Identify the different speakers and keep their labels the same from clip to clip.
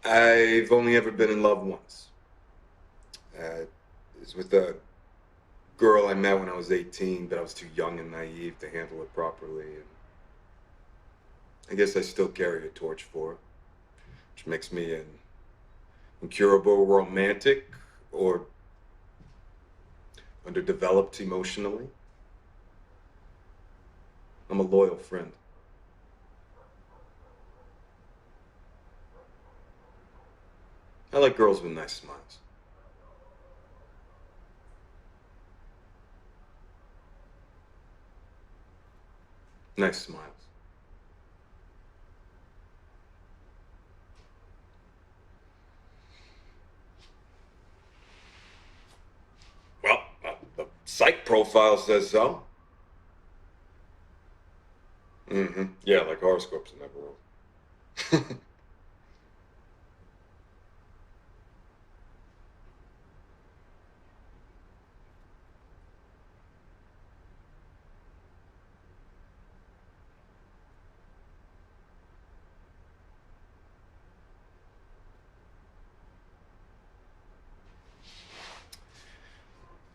Speaker 1: I've only ever been in love once. It was with a girl I met when I was 18, but I was too young and naive to handle it properly. And I guess I still carry a torch for her, which makes me an incurable romantic or underdeveloped emotionally. I'm a loyal friend. I like girls with nice smiles. Nice smiles. Well, the psych profile says so. Mm-hmm. Yeah, like horoscopes in that world.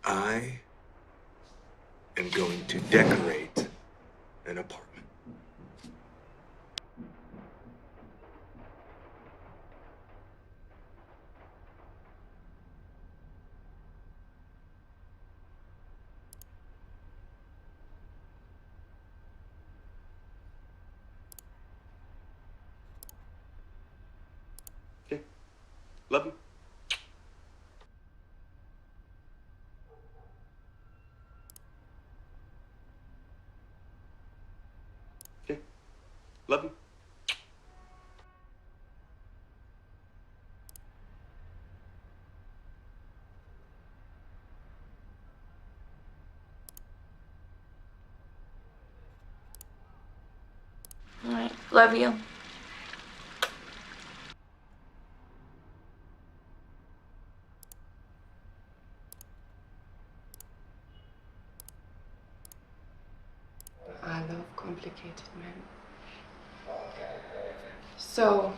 Speaker 1: I am going to decorate an apartment. Okay. Love you. Okay. Love you.
Speaker 2: All right. Love you.
Speaker 3: I love complicated men. So,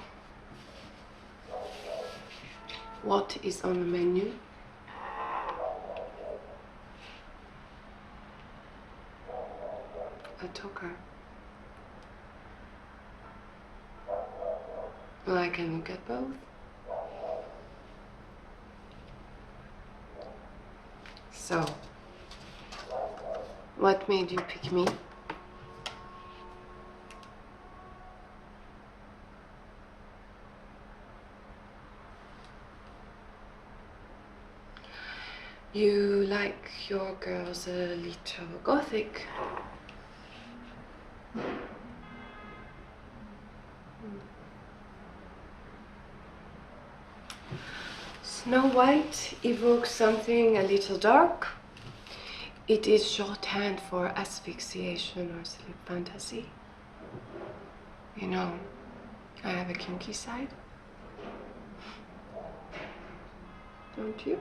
Speaker 3: what is on the menu? A talker. Well, I can look at both. So, what made you pick me? You like your girls a little gothic. Snow White evokes something a little dark. It is shorthand for asphyxiation or sleep fantasy. You know, I have a kinky side. Don't you?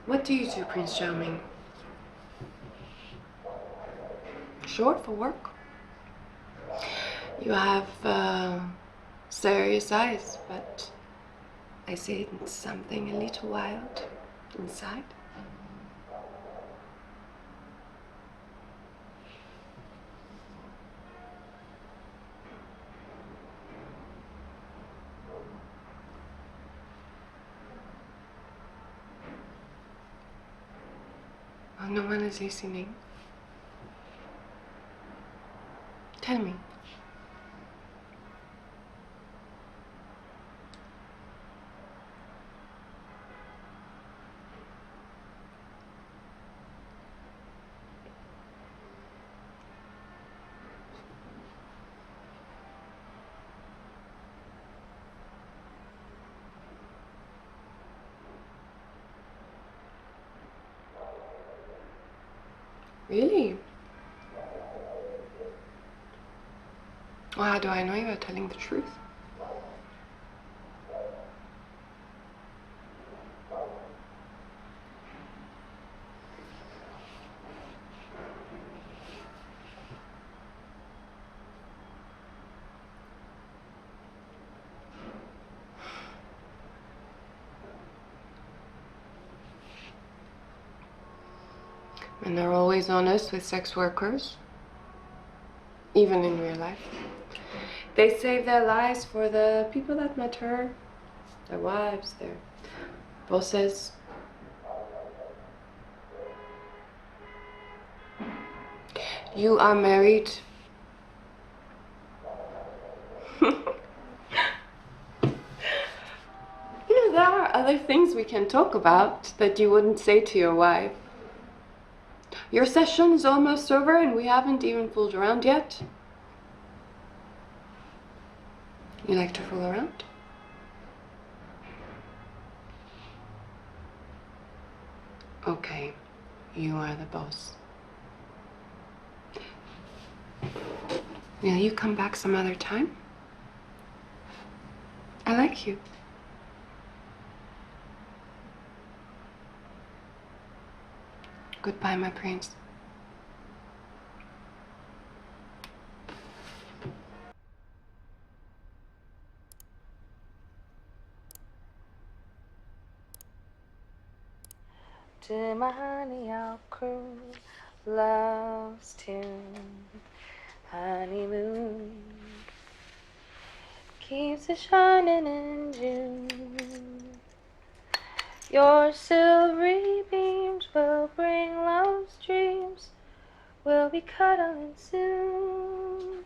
Speaker 3: What do you do, Prince Charming? Short for work? You have serious eyes, but I see something a little wild inside. Oh, no one is listening. Tell me. Really? Well, how do I know you are telling the truth? Men are always honest with sex workers, even in real life. They save their lives for the people that matter, their wives, their bosses. You are married. You know, there are other things we can talk about that you wouldn't say to your wife. Your session is almost over and we haven't even fooled around yet. You like to fool around? Okay, you are the boss. Will you come back some other time? I like you. Goodbye, my prince.
Speaker 2: To my honey, I'll croon love's tune. Honeymoon keeps it shining in June. Your silvery beams will bring love's dreams. We'll be cuddling soon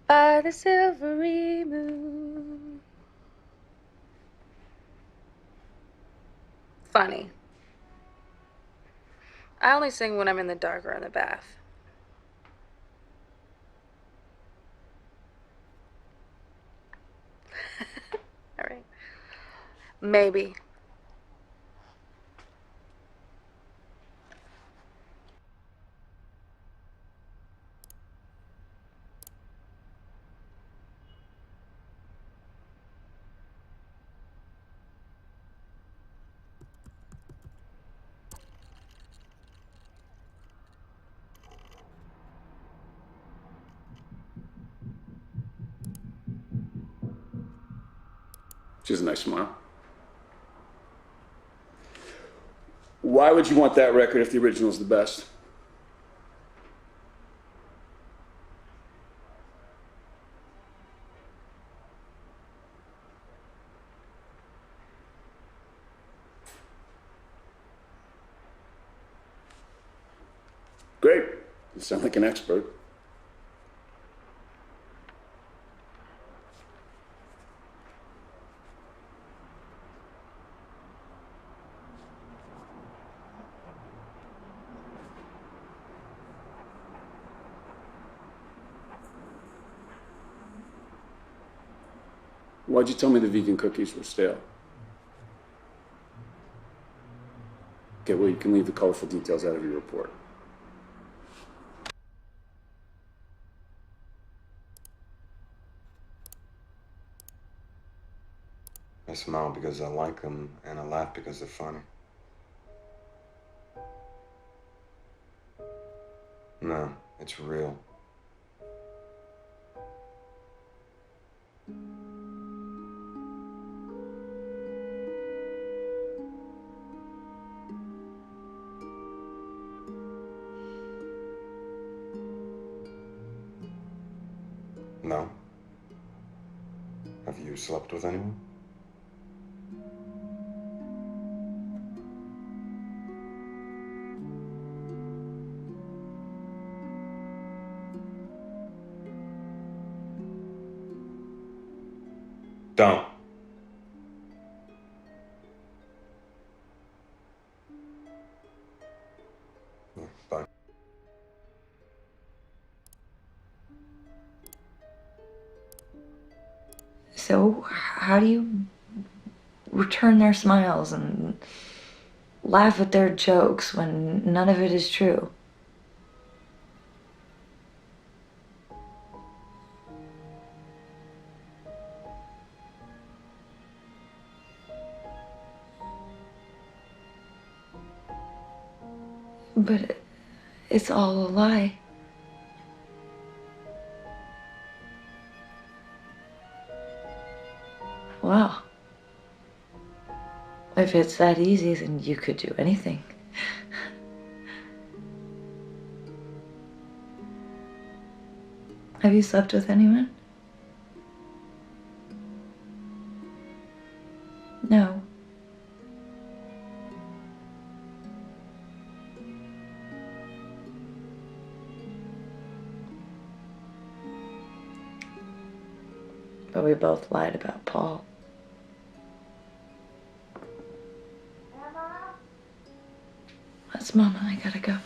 Speaker 2: by the silvery moon. Funny. I only sing when I'm in the dark or in the bath. All right. Maybe.
Speaker 4: She has a nice smile. Why would you want that record if the original is the best? Great. You sound like an expert. Why'd you tell me the vegan cookies were stale? Okay, well, you can leave the colorful details out of your report.
Speaker 1: smile because I like them, and I laugh because they're funny. No, it's real. No? Have you slept with anyone? Don't. Yeah, bye.
Speaker 5: So, how do you return their smiles and laugh at their jokes when none of it is true? But it's all a lie. Wow. If it's that easy, then you could do anything. Have you slept with anyone? No. But we both lied about Paul. That's Mama. I gotta go.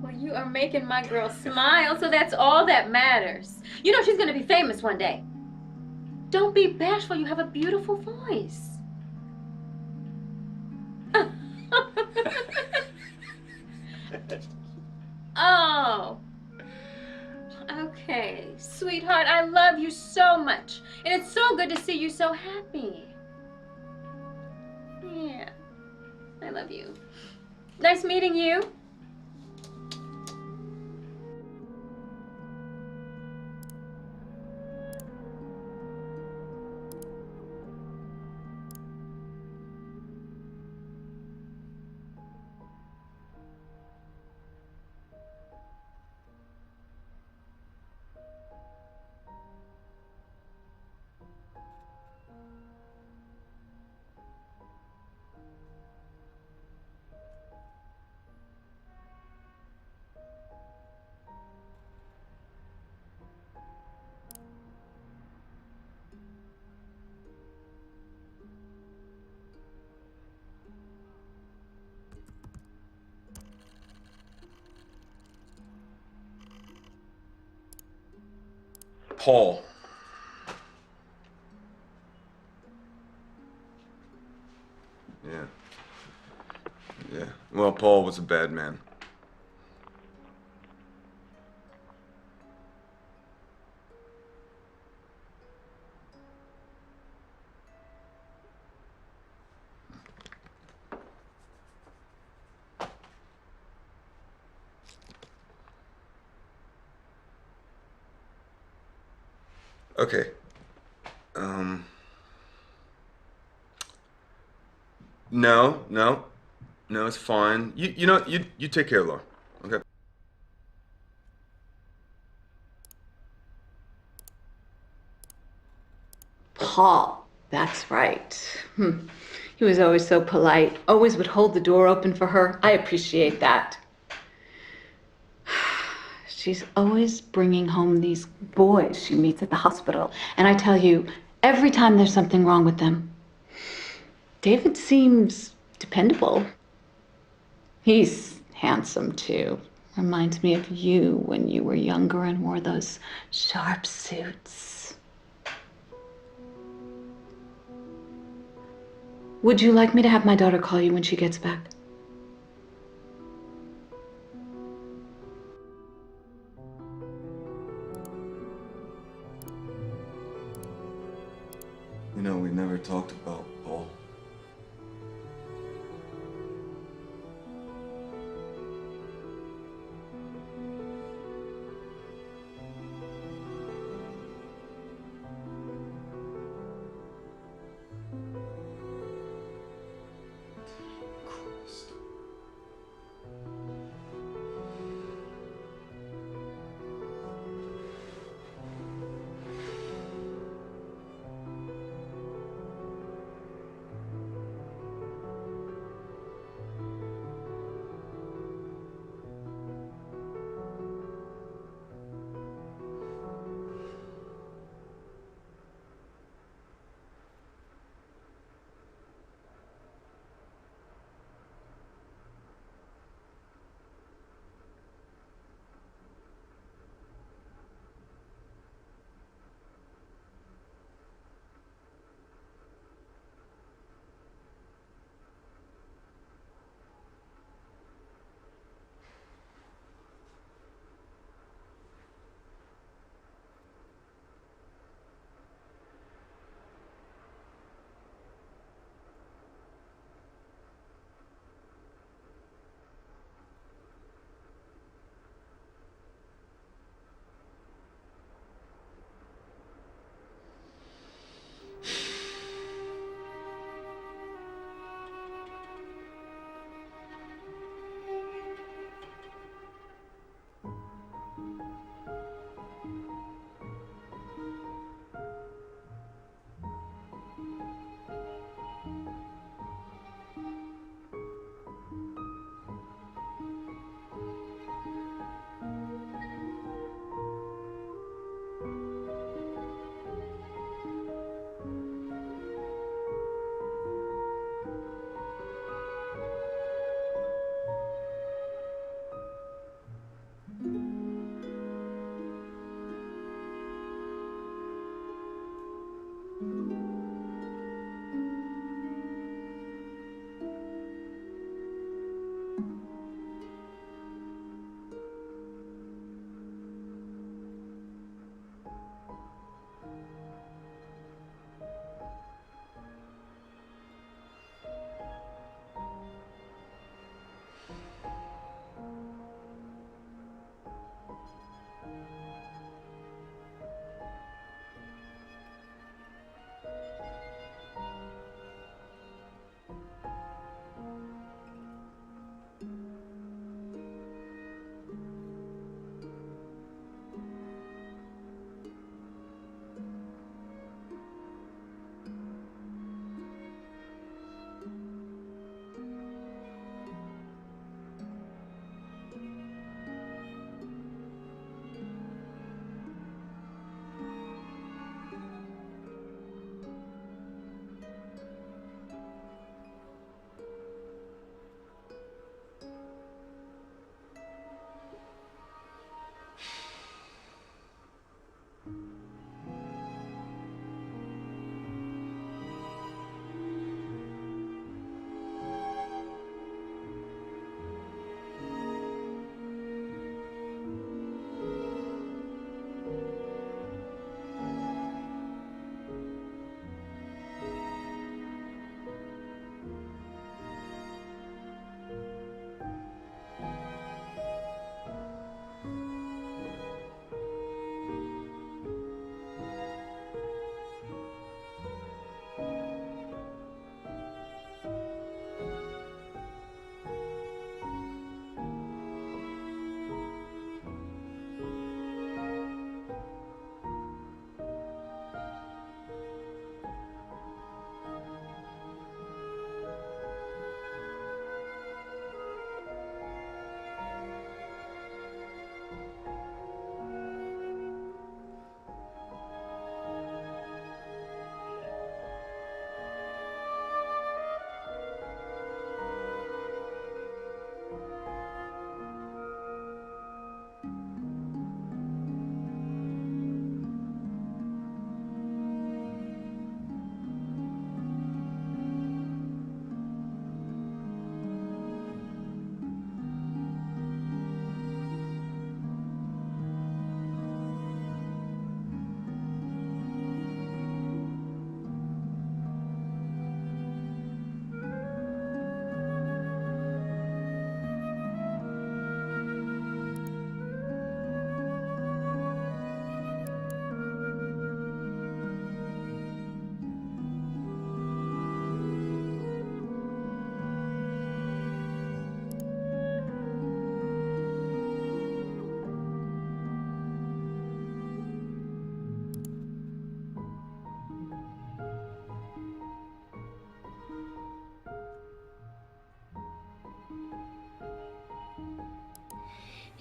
Speaker 6: Well, you are making my girl smile, so that's all that matters. You know she's gonna be famous one day. Don't be bashful, you have a beautiful voice. Oh. Okay, sweetheart, I love you so much. And it's so good to see you so happy. Yeah, I love you. Nice meeting you.
Speaker 1: Paul. Yeah. Yeah. Well, Paul was a bad man. Okay. No, it's fine. You take care, Laura. Okay.
Speaker 3: Paul, that's right. He was always so polite, always would hold the door open for her. I appreciate that. She's always bringing home these boys she meets at the hospital. And I tell you, every time there's something wrong with them, David seems dependable. He's handsome, too. Reminds me of you when you were younger and wore those sharp suits. Would you like me to have my daughter call you when she gets back?
Speaker 1: You know, we never talked about Paul. Christ.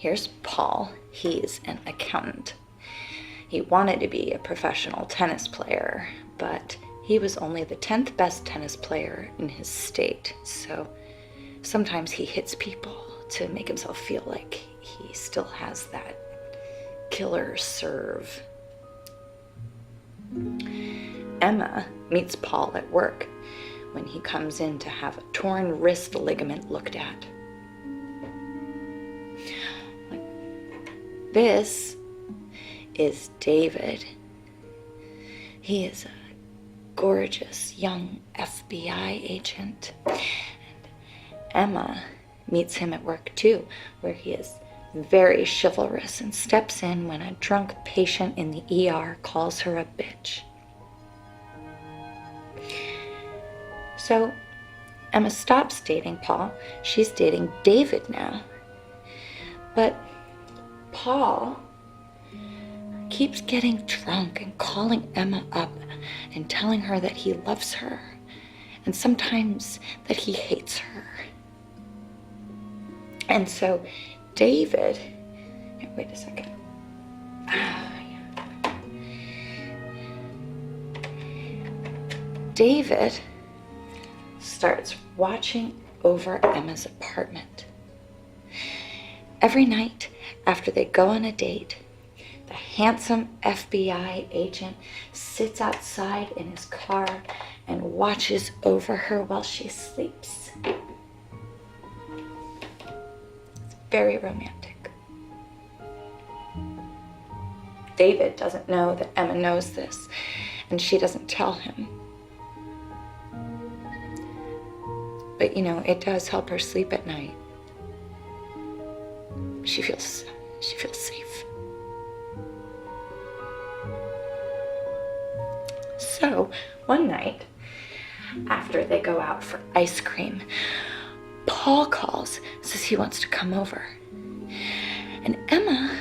Speaker 5: here's Paul. He's an accountant. He wanted to be a professional tennis player, but he was only the 10th best tennis player in his state. So sometimes he hits people to make himself feel like he still has that killer serve. Emma meets Paul at work when he comes in to have a torn wrist ligament looked at. This is David. He is a gorgeous young FBI agent. And Emma meets him at work too, where he is very chivalrous and steps in when a drunk patient in the ER calls her a bitch. So Emma stops dating Paul. She's dating David now. But Paul keeps getting drunk and calling Emma up and telling her that he loves her and sometimes that he hates her. And so David, wait a second. David starts watching over Emma's apartment. Every night after they go on a date, the handsome FBI agent sits outside in his car and watches over her while she sleeps. It's very romantic. David doesn't know that Emma knows this, and she doesn't tell him. But you know, it does help her sleep at night. She feels safe. So, one night, after they go out for ice cream, Paul calls, says he wants to come over. And Emma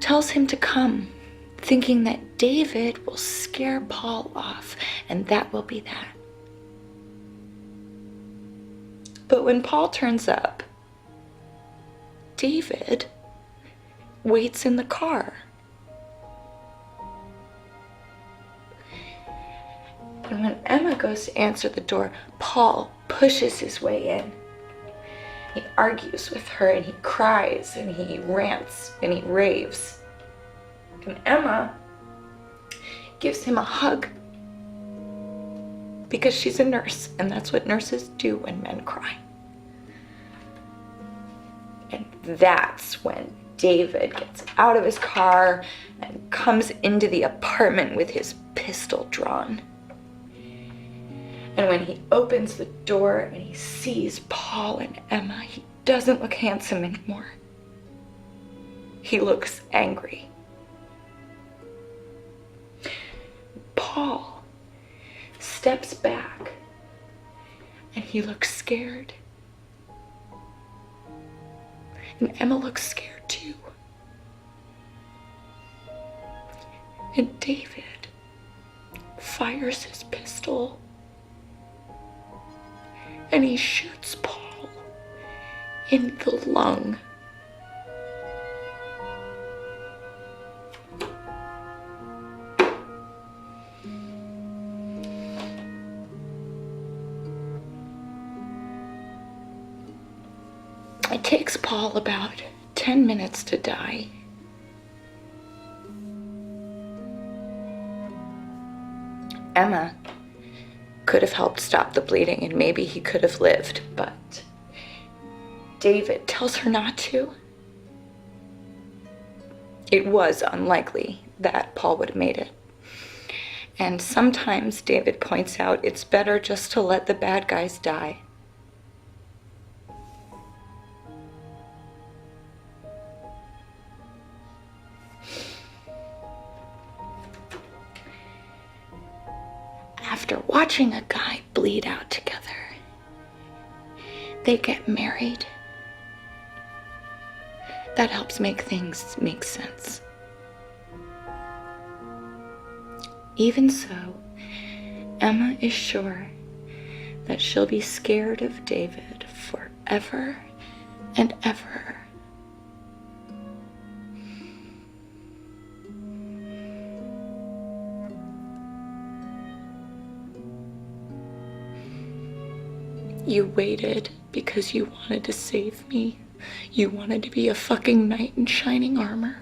Speaker 5: tells him to come, thinking that David will scare Paul off, and that will be that. But when Paul turns up, David waits in the car. And when Emma goes to answer the door, Paul pushes his way in. He argues with her and he cries and he rants and he raves. And Emma gives him a hug because she's a nurse and that's what nurses do when men cry. And that's when David gets out of his car and comes into the apartment with his pistol drawn. And when he opens the door and he sees Paul and Emma, he doesn't look handsome anymore. He looks angry. Paul steps back and he looks scared. And Emma looks scared too. And David fires his pistol and he shoots Paul in the lung. It takes Paul about 10 minutes to die. Emma could have helped stop the bleeding and maybe he could have lived, but David tells her not to. It was unlikely that Paul would have made it. And sometimes David points out it's better just to let the bad guys die. After watching a guy bleed out together, they get married. That helps make things make sense. Even so, Emma is sure that she'll be scared of David forever and ever. You waited because you wanted to save me. You wanted to be a fucking knight in shining armor.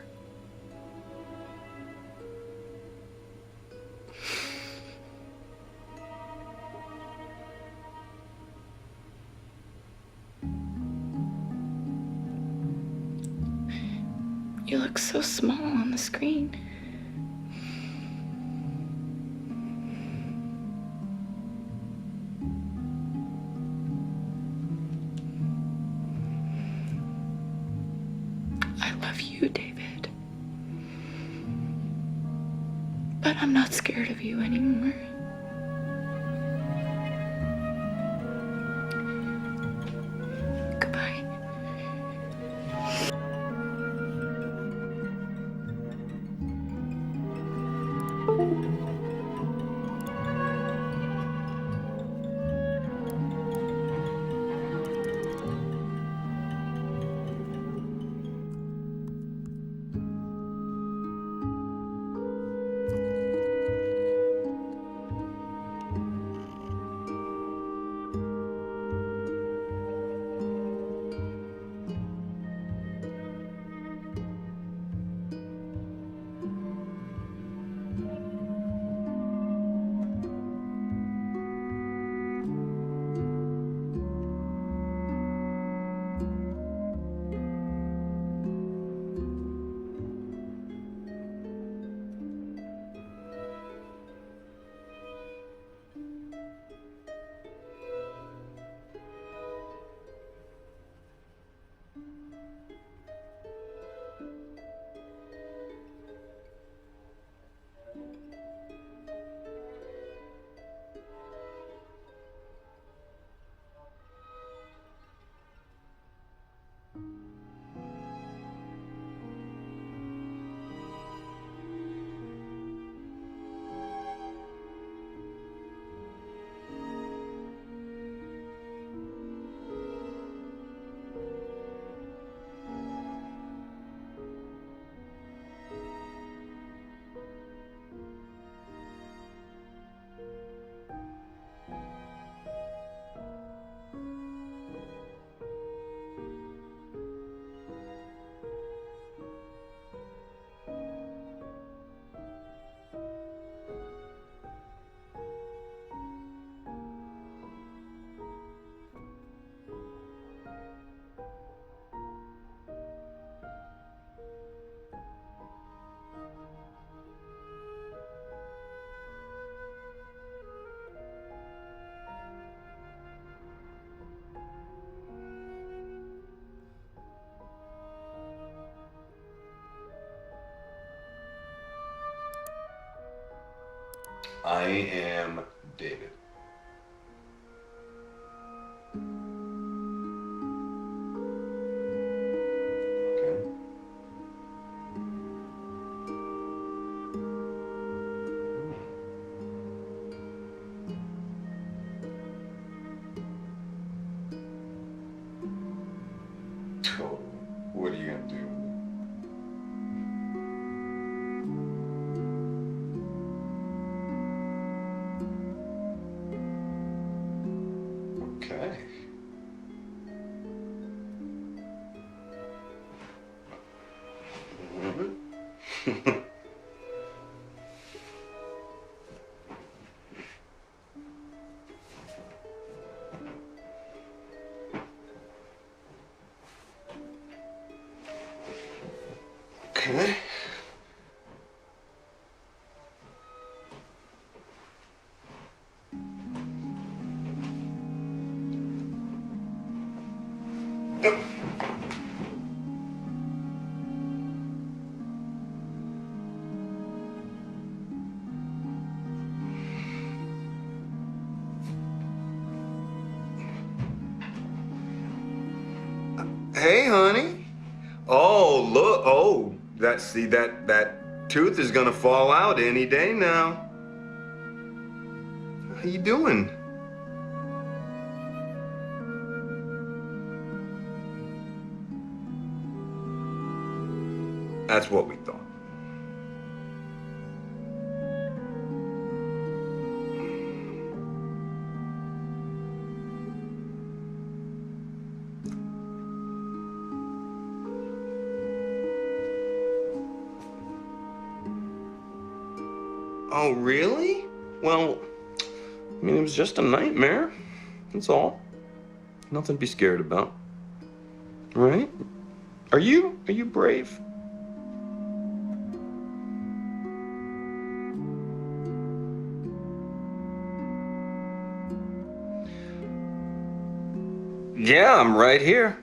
Speaker 5: You look so small on the screen. I love you, David. But I'm not scared of you anymore. Goodbye.
Speaker 1: I am David. Okay. Oh, what are you gonna do? Okay. Okay. Hey, honey. Oh, look. Oh, that tooth is gonna fall out any day now. How you doing? That's what we thought. Oh, really? Well, I mean, it was just a nightmare. That's all. Nothing to be scared about. Right? Are you brave? Yeah, I'm right here.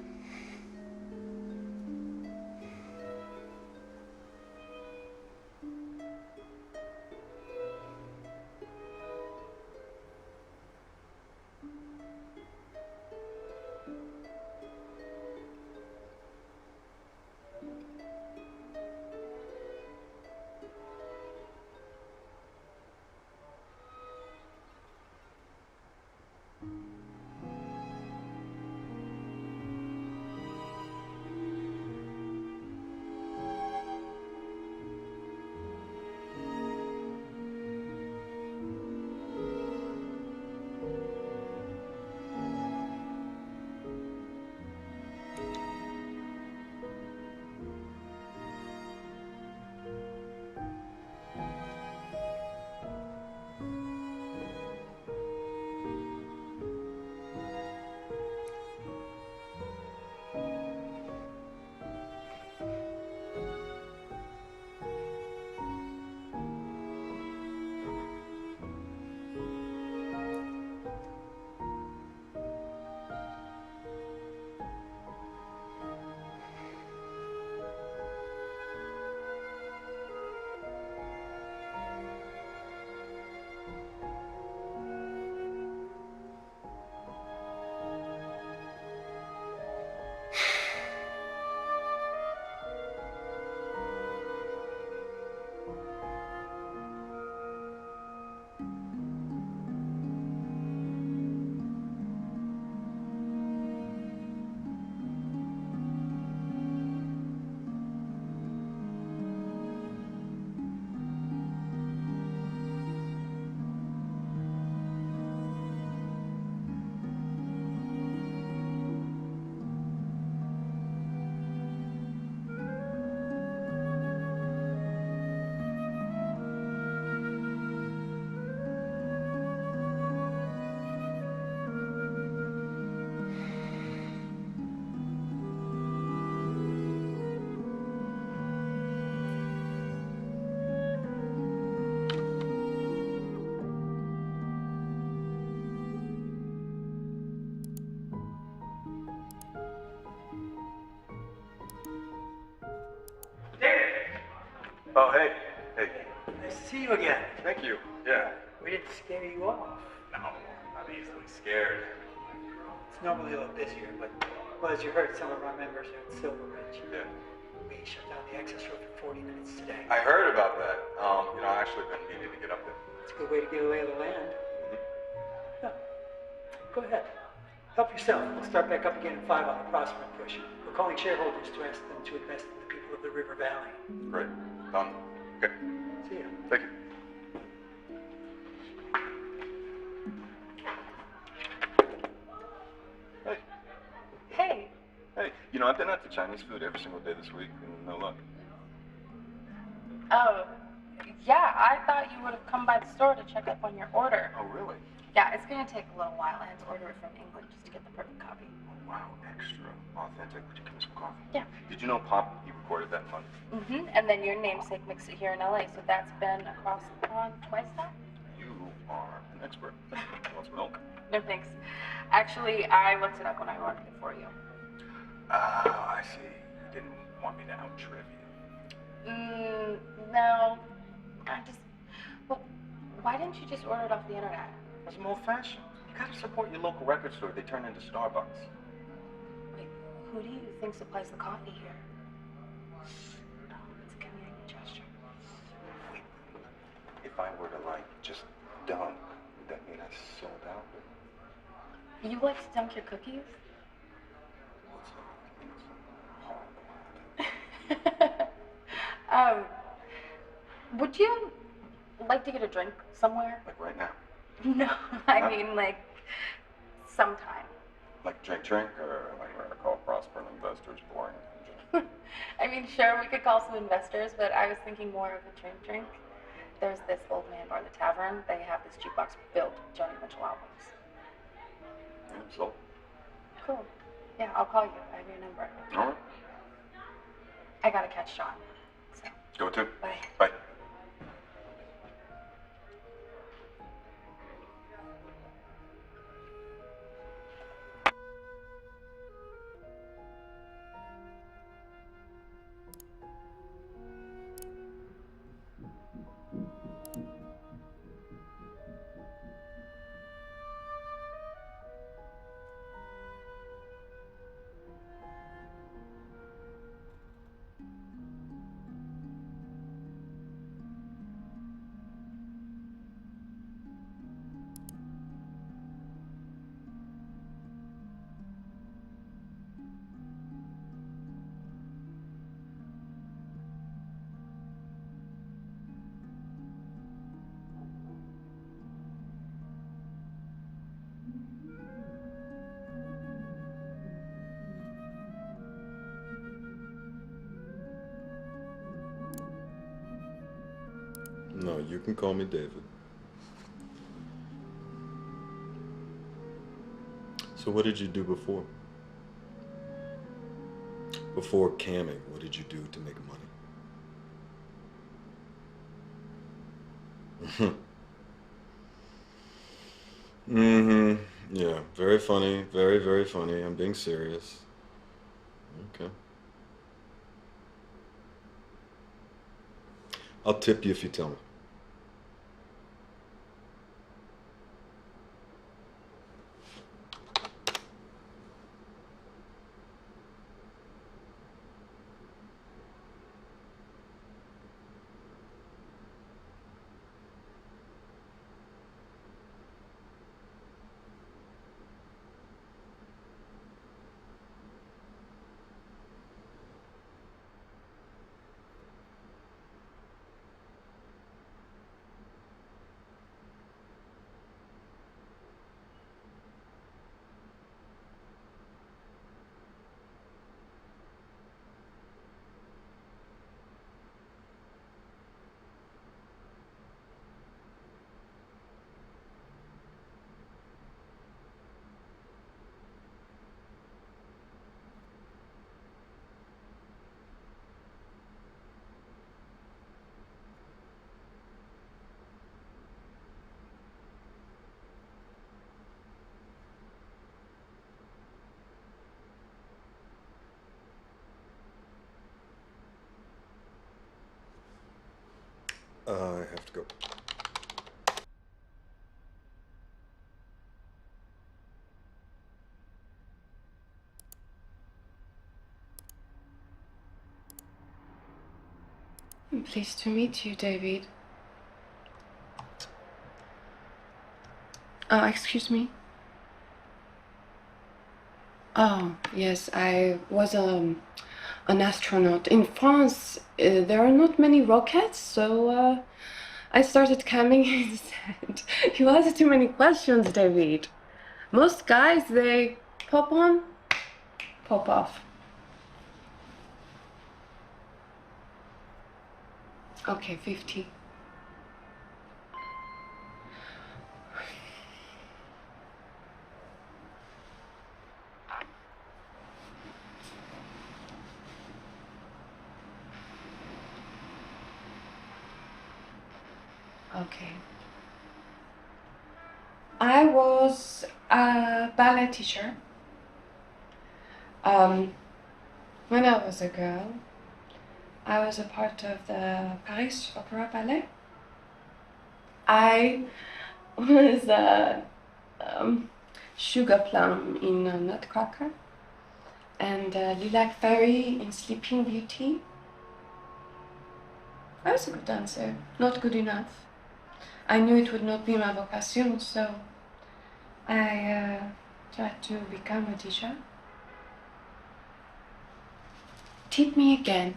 Speaker 7: Oh, hey. Hey.
Speaker 8: Nice to see you again.
Speaker 7: Thank you. Yeah.
Speaker 8: We didn't scare you off.
Speaker 7: No, not easily scared.
Speaker 8: It's normally a little busier, but well, as you heard, some of our members are at Silver Ridge.
Speaker 7: Yeah.
Speaker 8: We shut down the access road for 40 minutes today.
Speaker 7: I heard about that. I actually been needing to get up there.
Speaker 8: It's a good way to get a lay of the land. Yeah. Go ahead. Help yourself. We'll start back up again at 5 on the Prospering push. We're calling shareholders to ask them to invest in the people of the River Valley.
Speaker 7: Great. Done. Okay.
Speaker 8: See ya.
Speaker 7: Thank you. Hey.
Speaker 2: Hey.
Speaker 7: Hey. I've been out to Chinese food every single day this week, and no luck.
Speaker 2: Oh, yeah, I thought you would have come by the store to check up on your order.
Speaker 7: Oh, really?
Speaker 2: Yeah, it's gonna take a little while. I had to order it from England just to get the perfect copy.
Speaker 7: Oh, wow. Extra authentic. Would you give me some coffee?
Speaker 2: Yeah.
Speaker 7: Did you know Pop, he recorded that in London?
Speaker 2: Mm-hmm. And then your namesake mixed it here in LA, so that's been across the pond twice now?
Speaker 7: You are an expert. What's milk?
Speaker 2: No thanks. Actually, I looked it up when I ordered it for you.
Speaker 7: Oh, I see. You didn't want me to out-trip you.
Speaker 2: No. Well, why didn't you just order it off the internet?
Speaker 7: I'm old-fashioned. You gotta support your local record store. They turn into Starbucks.
Speaker 2: Wait, who do you think supplies the coffee here? No, it's a community gesture.
Speaker 7: Wait. If I were to, just dunk, would that mean I sold out?
Speaker 2: You like to dunk your cookies? Would you like to get a drink somewhere?
Speaker 7: Like right now?
Speaker 2: No, I mean sometime.
Speaker 7: Like drink, or like we're gonna call prospering investors boring?
Speaker 2: I mean, sure, we could call some investors, but I was thinking more of a drink. There's this old man bar, the Tavern. They have this jukebox filled with Joni Mitchell albums.
Speaker 7: Yeah, so,
Speaker 2: Cool. Yeah, I'll call you. I have your number.
Speaker 7: all right.
Speaker 2: I gotta catch Sean. So,
Speaker 7: Go to.
Speaker 2: bye.
Speaker 7: Bye.
Speaker 1: No, you can call me David. So what did you do before? Before camming, what did you do to make money? Mm-hmm. Yeah, very funny. Very, very funny. I'm being serious. Okay. I'll tip you if you tell me. I have to go.
Speaker 3: I'm pleased to meet you, David. Excuse me? Oh, yes, I was an astronaut. In France, there are not many rockets, so I started camming instead. You asked too many questions, David. Most guys, they pop on, pop off. Okay, 50. Okay. I was a ballet teacher. When I was a girl, I was a part of the Paris Opera Ballet. I was a Sugar Plum in Nutcracker and Lilac Fairy in Sleeping Beauty. I was a good dancer, not good enough. I knew it would not be my vocation, so I tried to become a teacher. Tip me again,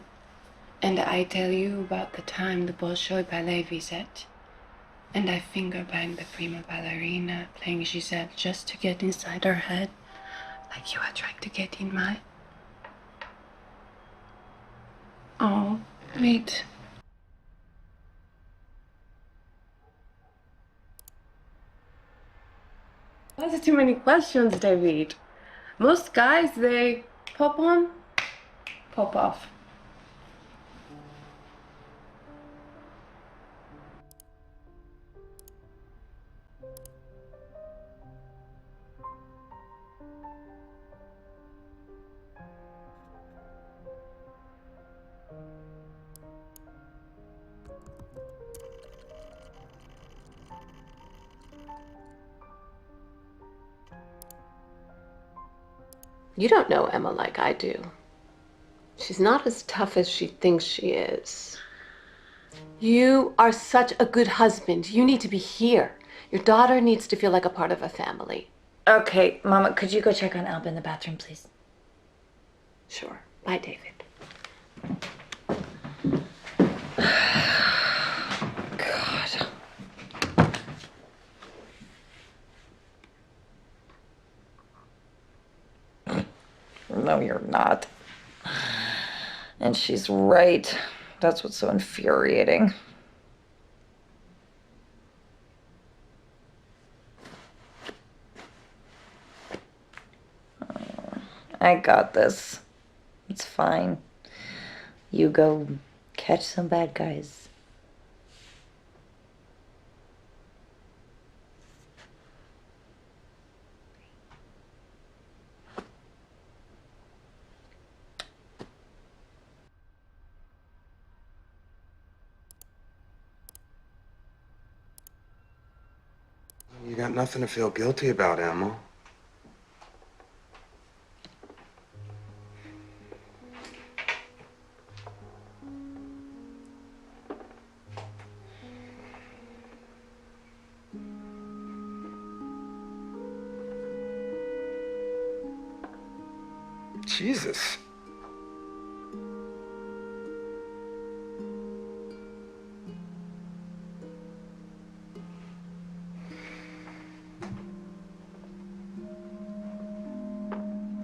Speaker 3: and I tell you about the time the Bolshoi Ballet visit, and I finger banged the prima ballerina playing Giselle just to get inside her head, like you had tried to get in mine. Oh, wait. ask too many questions, David. Most guys, they pop on, pop off. You don't know Emma like I do. She's not as tough as she thinks she is. You are such a good husband. You need to be here. Your daughter needs to feel like a part of a family.
Speaker 5: Okay, Mama, could you go check on Alba in the bathroom, please?
Speaker 3: Sure. Bye, David.
Speaker 5: God. No, you're not. And she's right. That's what's so infuriating. I got this. It's fine. You go catch some bad guys.
Speaker 1: You got nothing to feel guilty about, Emma. Jesus.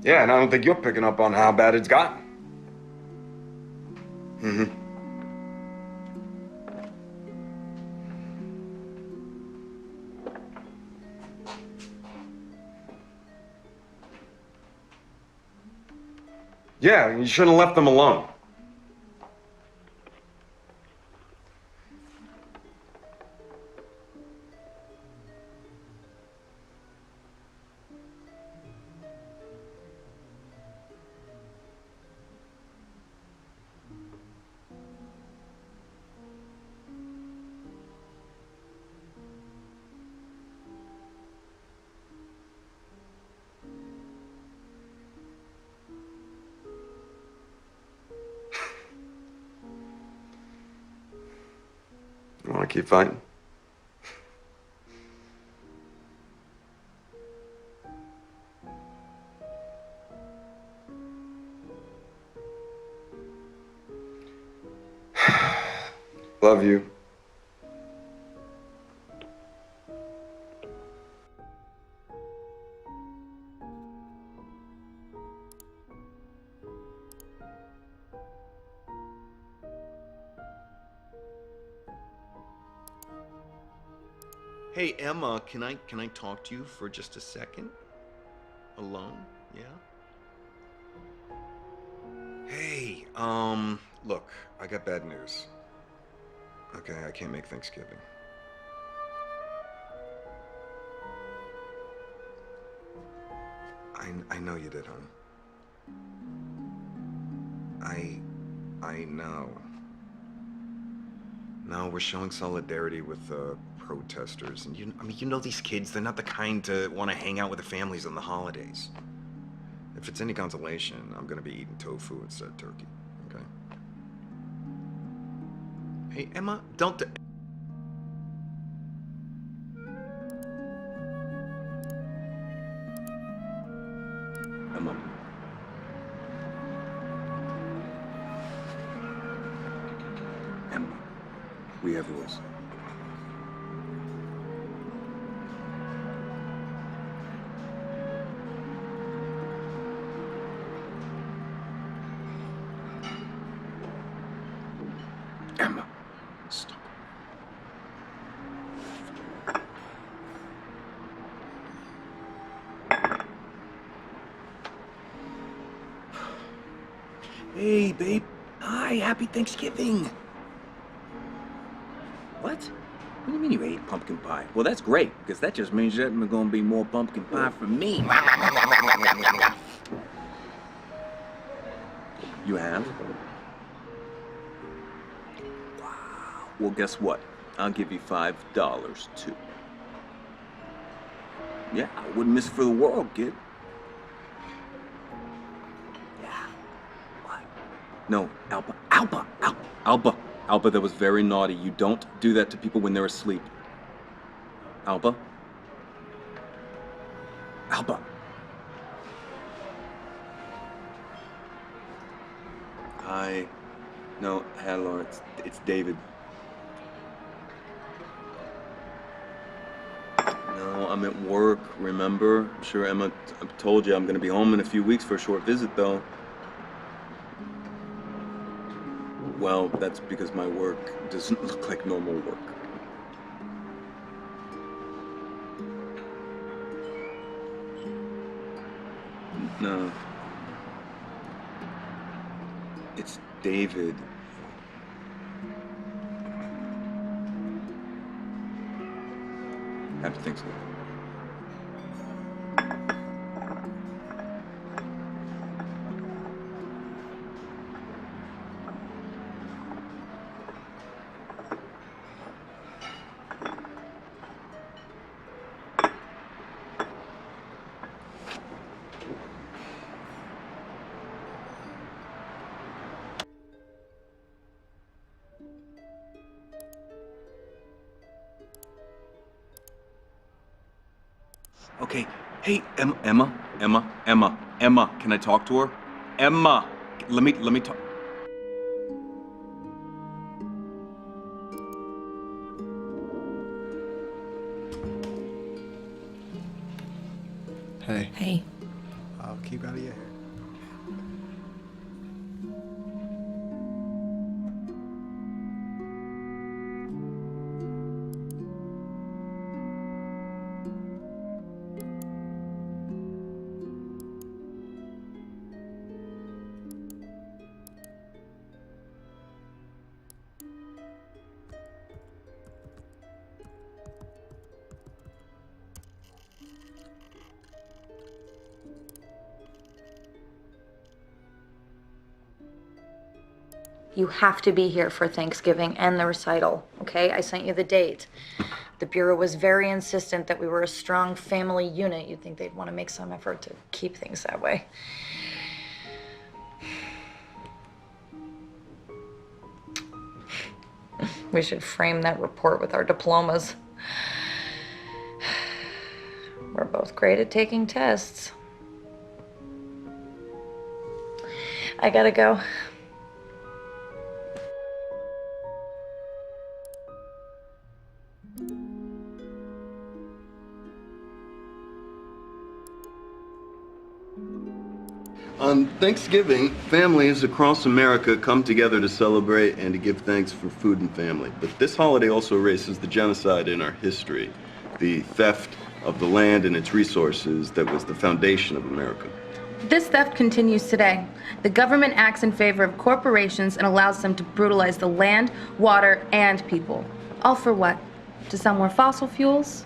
Speaker 1: Yeah, and I don't think you're picking up on how bad it's gotten. Mm-hmm. Yeah, you shouldn't have left them alone. You want to keep fighting? Love you.
Speaker 9: Hey Emma, can I talk to you for just a second? Alone? Yeah?
Speaker 1: Hey, look, I got bad news. Okay, I can't make Thanksgiving. I know you did, hon. I know. No, we're showing solidarity with the protesters, and you know these kids, they're not the kind to want to hang out with the families on the holidays. If it's any consolation, I'm gonna be eating tofu instead of turkey, okay? Hey, Emma, don't...
Speaker 4: Emma. Emma, we have rules. Emma, stop.
Speaker 10: babe. Hi, happy Thanksgiving. What? What do you mean you ate pumpkin pie? Well, that's great, because that just means there's gonna be more pumpkin pie for me. You have? Wow. Well, guess what? I'll give you $5 too. Yeah, I wouldn't miss it for the world, kid. Yeah. What? No, Alba, that was very naughty. You don't do that to people when they're asleep. Alba? Hi. No, hello, it's David. No, I'm at work, remember? I'm sure Emma told you I'm gonna be home in a few weeks for a short visit, though. Well, that's because my work doesn't look like normal work. No. It's David. Happy Thanksgiving. Okay, hey, Emma, can I talk to her? Emma, let me talk.
Speaker 11: Hey.
Speaker 5: Hey.
Speaker 11: I'll keep out of your hair.
Speaker 5: You have to be here for Thanksgiving and the recital, okay? I sent you the date. The Bureau was very insistent that we were a strong family unit. You'd think they'd want to make some effort to keep things that way. We should frame that report with our diplomas. We're both great at taking tests. I gotta go.
Speaker 9: On Thanksgiving, families across America come together to celebrate and to give thanks for food and family. But this holiday also erases the genocide in our history, the theft of the land and its resources that was the foundation of America.
Speaker 12: This theft continues today. The government acts in favor of corporations and allows them to brutalize the land, water, and people. All for what? To sell more fossil fuels?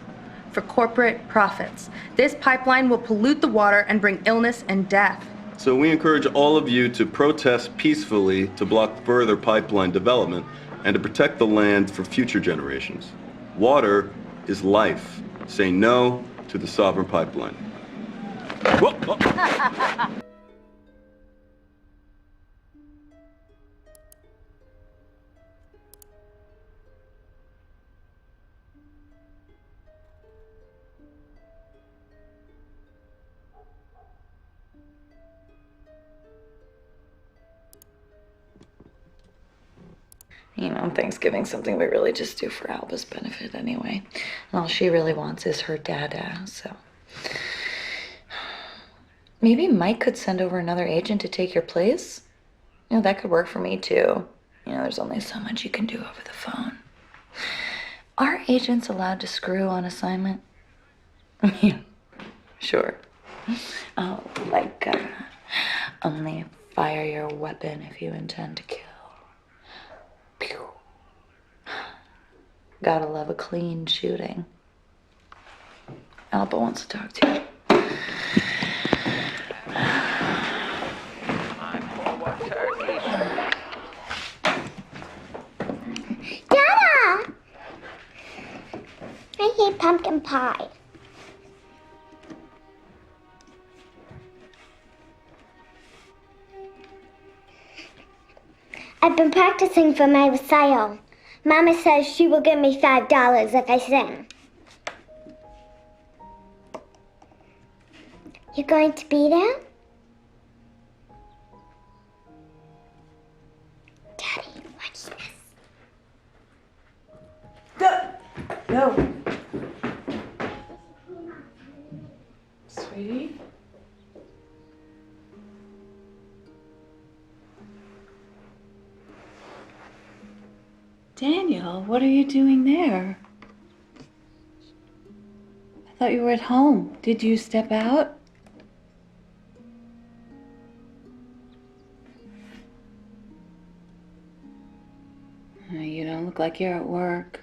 Speaker 12: For corporate profits. This pipeline will pollute the water and bring illness and death.
Speaker 9: So we encourage all of you to protest peacefully to block further pipeline development and to protect the land for future generations. Water is life. Say no to the sovereign pipeline. Whoa, whoa.
Speaker 5: You know, Thanksgiving's something we really just do for Alba's benefit anyway. And all she really wants is her dada, so. Maybe Mike could send over another agent to take your place? You know, that could work for me too. You know, there's only so much you can do over the phone. Are agents allowed to screw on assignment? Yeah, sure. Oh, like, only Fire your weapon if you intend to kill. Pew. Gotta love a clean shooting. Alba wants to talk to you.
Speaker 13: Dada! I hate pumpkin pie. I've been practicing for my recital. Mama says she will give me $5 if I sing. You going to be there? Daddy, watch this.
Speaker 3: No. Sweetie?
Speaker 5: Daniel, what are you doing there? I thought you were at home. Did you step out? You don't look like you're at work.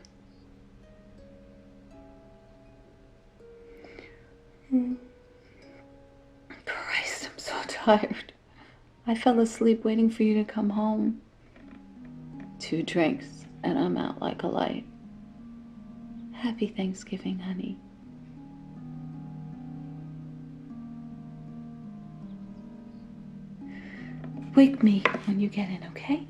Speaker 5: Christ, I'm so tired. I fell asleep waiting for you to come home. 2 drinks, and I'm out like a light. Happy Thanksgiving, honey. Wake me when you get in, okay?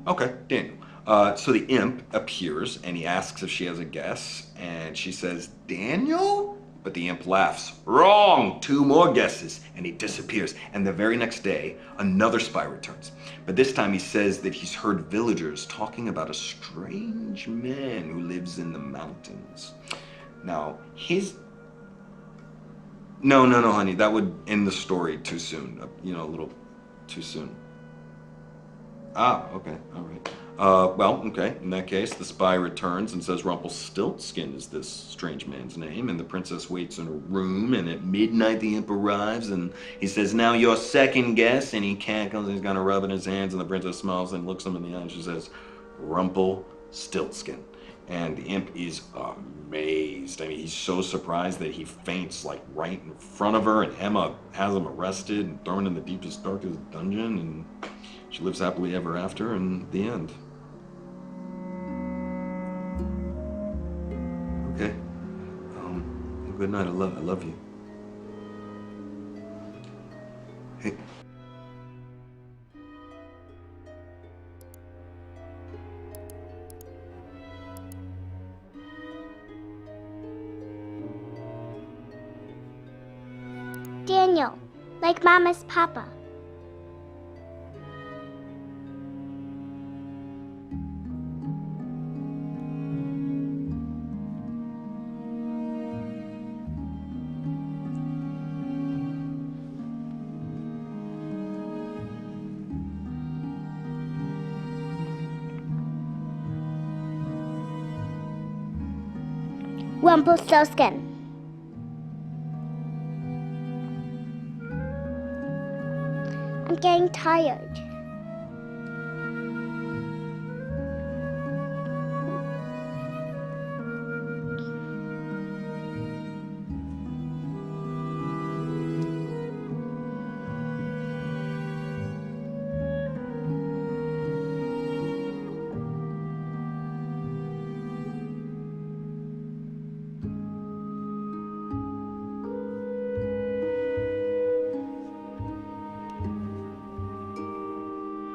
Speaker 9: Okay, Daniel. So the imp appears and he asks if she has a guess, and she says, Daniel? But the imp laughs. Wrong! 2 more guesses, and he disappears. And the very next day, another spy returns. But this time he says that he's heard villagers talking about a strange man who lives in the mountains. Now, No, honey, that would end the story too soon. A little too soon. Ah, okay, all right. Well, okay, in that case, the spy returns and says Rumpelstiltskin is this strange man's name, and the princess waits in a room, and at midnight the imp arrives, and he says, now your second guess, and he cackles, he's gonna rub in his hands, and the princess smiles and looks him in the eye, and she says, Rumpelstiltskin. And the imp is amazed. I mean, he's so surprised that he faints, like, right in front of her, and Emma has him arrested and thrown in the deepest, darkest dungeon, and she lives happily ever after, and the end. Okay. Good night. I love you. Hey.
Speaker 13: Daniel, like Mama's papa. Rumpelstiltskin. I'm getting tired.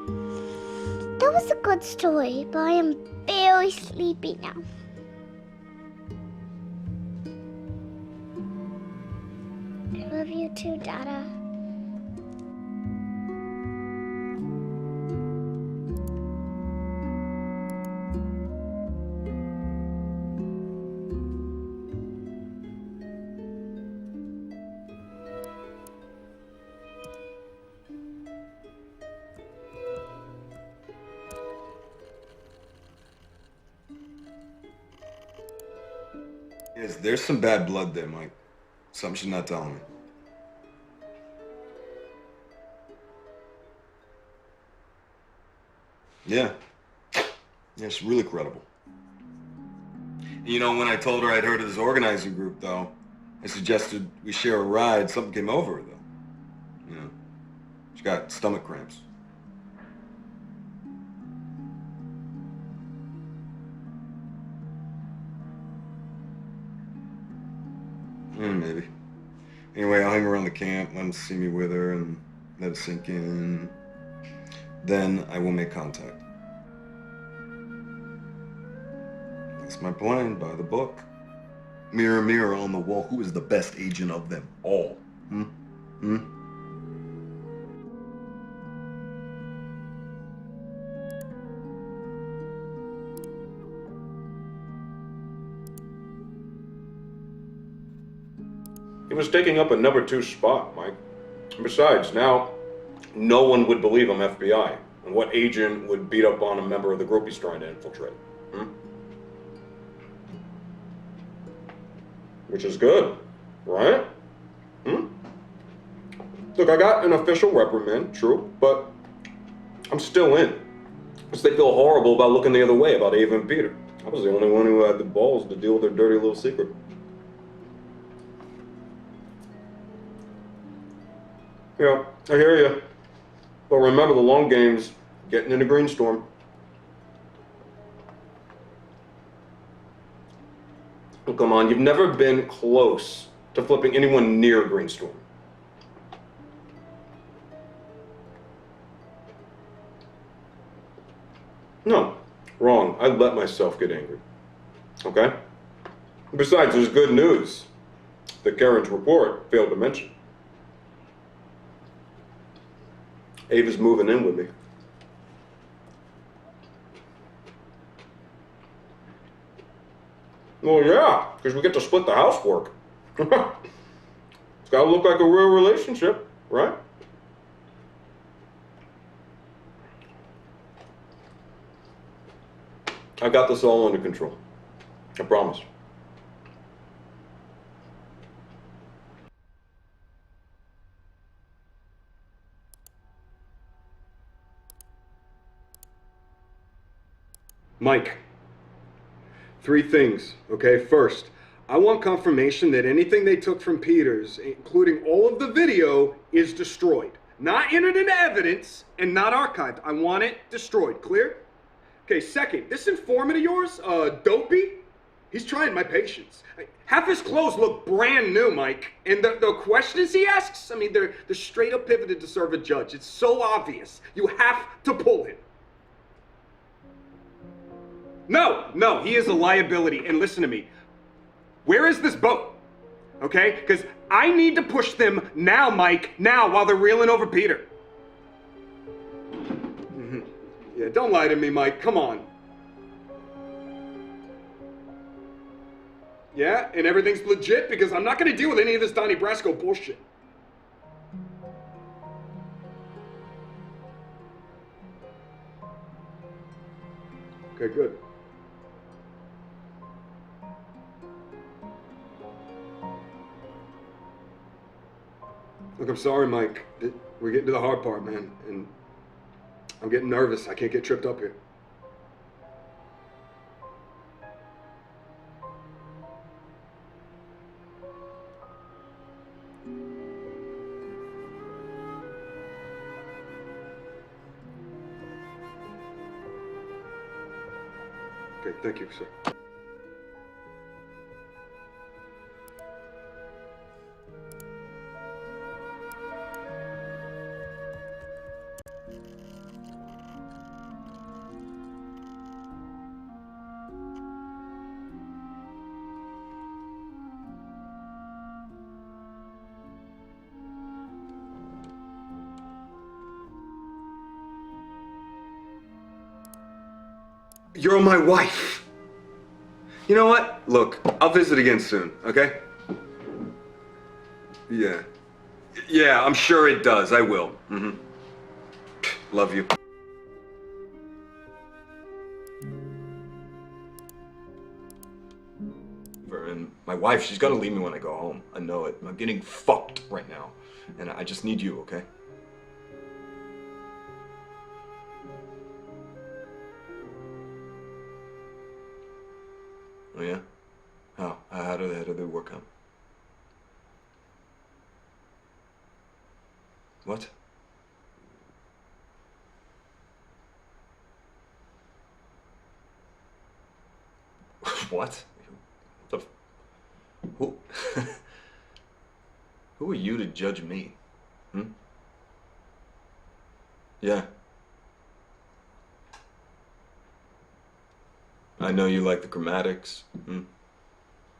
Speaker 13: That was a good story, but I am very sleepy now. I love you too, Dada.
Speaker 1: Yes, there's some bad blood there, Mike. Something she's not telling me. Yeah. Yeah, it's really credible. You know, when I told her I'd heard of this organizing group, though, I suggested we share a ride. Something came over her, though. You know, she got stomach cramps. Maybe. Anyway, I'll hang around the camp, let them see me with her, and let it sink in. Then I will make contact. That's my plan, by the book. Mirror, mirror on the wall, who is the best agent of them all?
Speaker 14: He was taking up a number 2 spot, Mike. Besides, now no one would believe I'm FBI. And what agent would beat up on a member of the group he's trying to infiltrate? Which is good, right? Look, I got an official reprimand, true, but I'm still in. Because they feel horrible about looking the other way about Ava and Peter. I was the only one who had the balls to deal with their dirty little secret. Yeah, I hear you. But remember, the long game's getting into Greenstorm. Oh, come on, you've never been close to flipping anyone near Greenstorm. No, wrong. I let myself get angry. Okay? Besides, there's good news that Karen's report failed to mention. Ava's moving in with me. Well, yeah, because we get to split the housework. It's got to look like a real relationship, right? I got this all under control. I promise.
Speaker 1: Mike, 3 things, okay? First, I want confirmation that anything they took from Peters, including all of the video, is destroyed. Not entered into evidence and not archived. I want it destroyed. Clear? Okay, second, this informant of yours, Dopey, he's trying my patience. Half his clothes look brand new, Mike. And the questions he asks, I mean, they're straight up pivoted to serve a judge. It's so obvious. You have to pull him. No, he is a liability. And listen to me. Where is this boat? Okay? Because I need to push them now, Mike. Now, while they're reeling over Peter. Yeah, don't lie to me, Mike. Come on. Yeah? And everything's legit? Because I'm not going to deal with any of this Donnie Brasco bullshit. Okay, good. Look, I'm sorry, Mike. We're getting to the hard part, man. And I'm getting nervous. I can't get tripped up here. Okay, thank you, sir. You're my wife. You know what? Look, I'll visit again soon, okay? Yeah. Yeah, I'm sure it does. I will. Mm-hmm. Love you. And my wife, she's gonna leave me when I go home. I know it. I'm getting fucked right now. And I just need you, okay? Oh yeah? How do they work out? What? What? Who? Who are you to judge me? Hmm? Yeah. I know you like the chromatics. Hmm?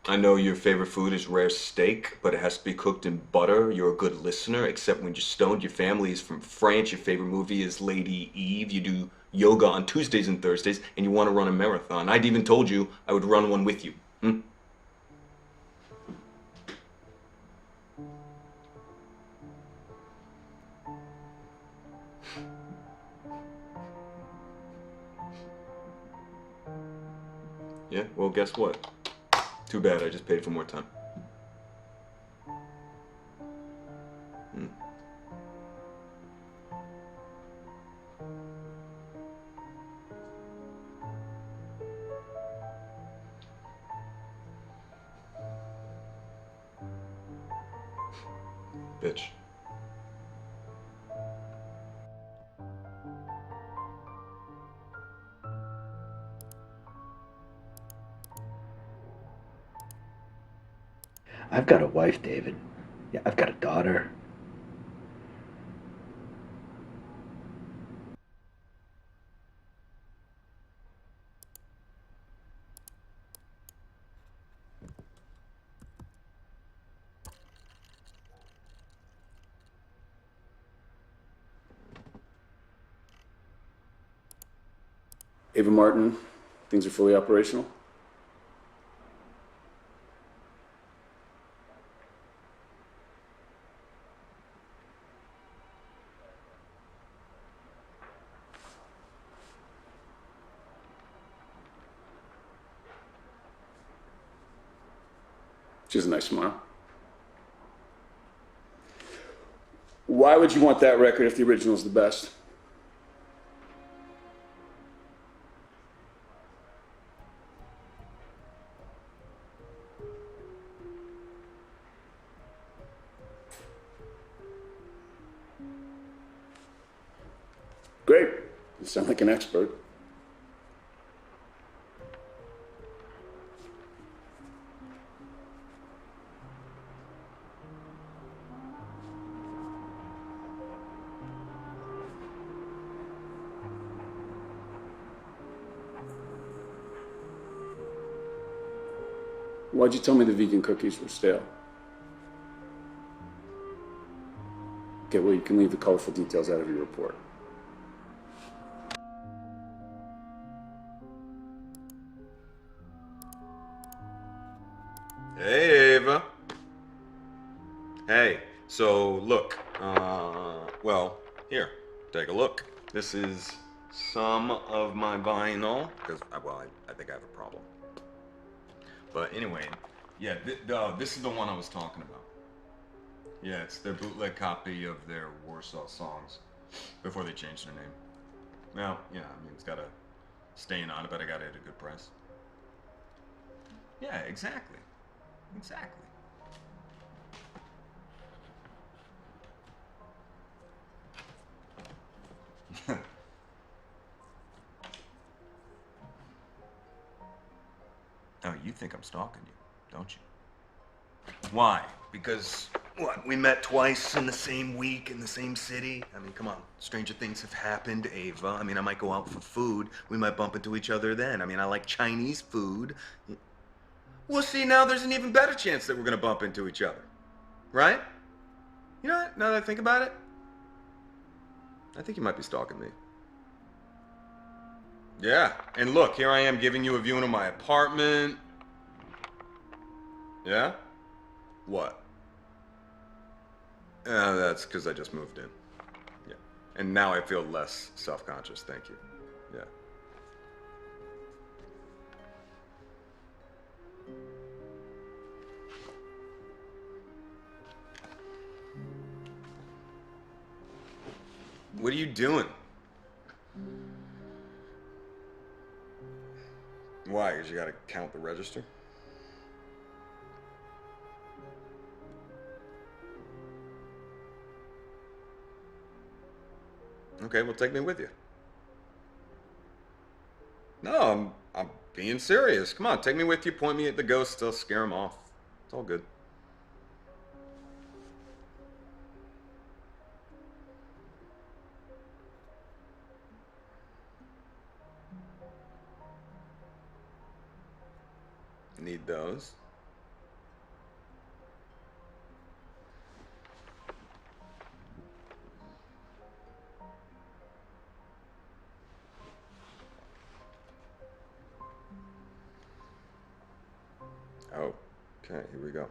Speaker 1: I know your favorite food is rare steak, but it has to be cooked in butter. You're a good listener, except when you're stoned. Your family is from France. Your favorite movie is Lady Eve. You do yoga on Tuesdays and Thursdays, and you want to run a marathon. I'd even told you I would run one with you. Hmm? Yeah, well, guess what? Too bad, I just paid for more time. Hmm. Bitch.
Speaker 15: I've got a wife, David. Yeah, I've got a daughter.
Speaker 4: Ava Martin, things are fully operational? She has a nice smile. Why would you want that record if the original is the best? Great. You sound like an expert. Why'd you tell me the vegan cookies were stale? Okay, well, you can leave the colorful details out of your report.
Speaker 1: Hey, Ava. Hey, so look, well, here, take a look. This is some of my vinyl, because, well, I think I have a problem. But anyway, yeah, this is the one I was talking about. Yeah, it's their bootleg copy of their Warsaw songs before they changed their name. Well, yeah, I mean, it's got a stain on it, but I got it at a good price. Yeah, exactly. Exactly. Oh, you think I'm stalking you, don't you? Why? Because, what, we met twice in the same week in the same city? I mean, come on, stranger things have happened, Ava. I mean, I might go out for food. We might bump into each other then. I mean, I like Chinese food. Well, see, now there's an even better chance that we're gonna bump into each other. Right? You know what, now that I think about it, I think you might be stalking me.
Speaker 9: Yeah, and look, here I am giving you a viewing of my apartment. Yeah? What? That's because I just moved in. Yeah. And now I feel less self-conscious, thank you. Yeah. What are you doing? Why? Because you gotta count the register? Okay, well, take me with you. No, I'm being serious. Come on, take me with you, point me at the ghosts, they'll scare them off. It's all good. Need those. Oh, okay, here we go.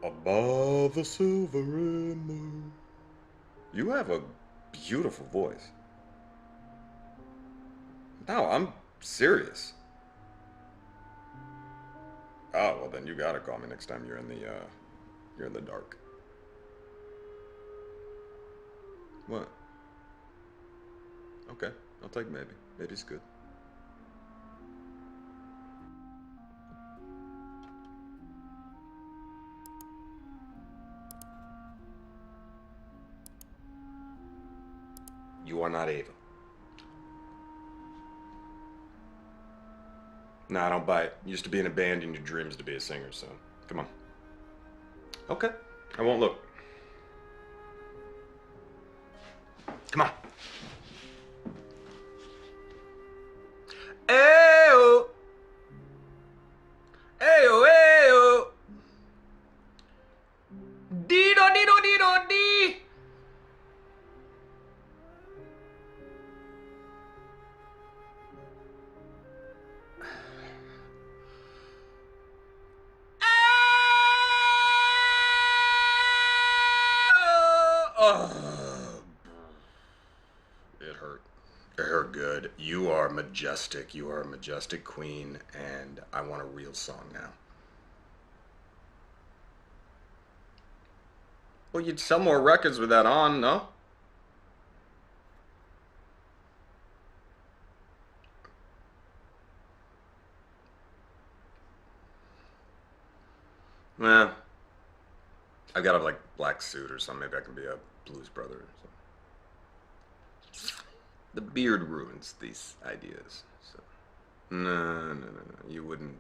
Speaker 9: Above the silver moon. You have a beautiful voice. No, I'm serious. Oh, well then you gotta call me next time you're in the dark. What? Okay, I'll take maybe. Maybe's good. You are not Ava. Nah, I don't buy it. You used to be in a band and your dreams to be a singer, so come on. Okay, I won't look. Come on. Ayo! Ayo, ayo! Dee-do-dee-do-dee-do-dee! Oh, it hurt. It hurt good. You are majestic. You are a majestic queen, and I want a real song now. Well, you'd sell more records with that on, no? Well, I got a like black suit or something. Maybe I can be a blues brother or something. The beard ruins these ideas. So no. You wouldn't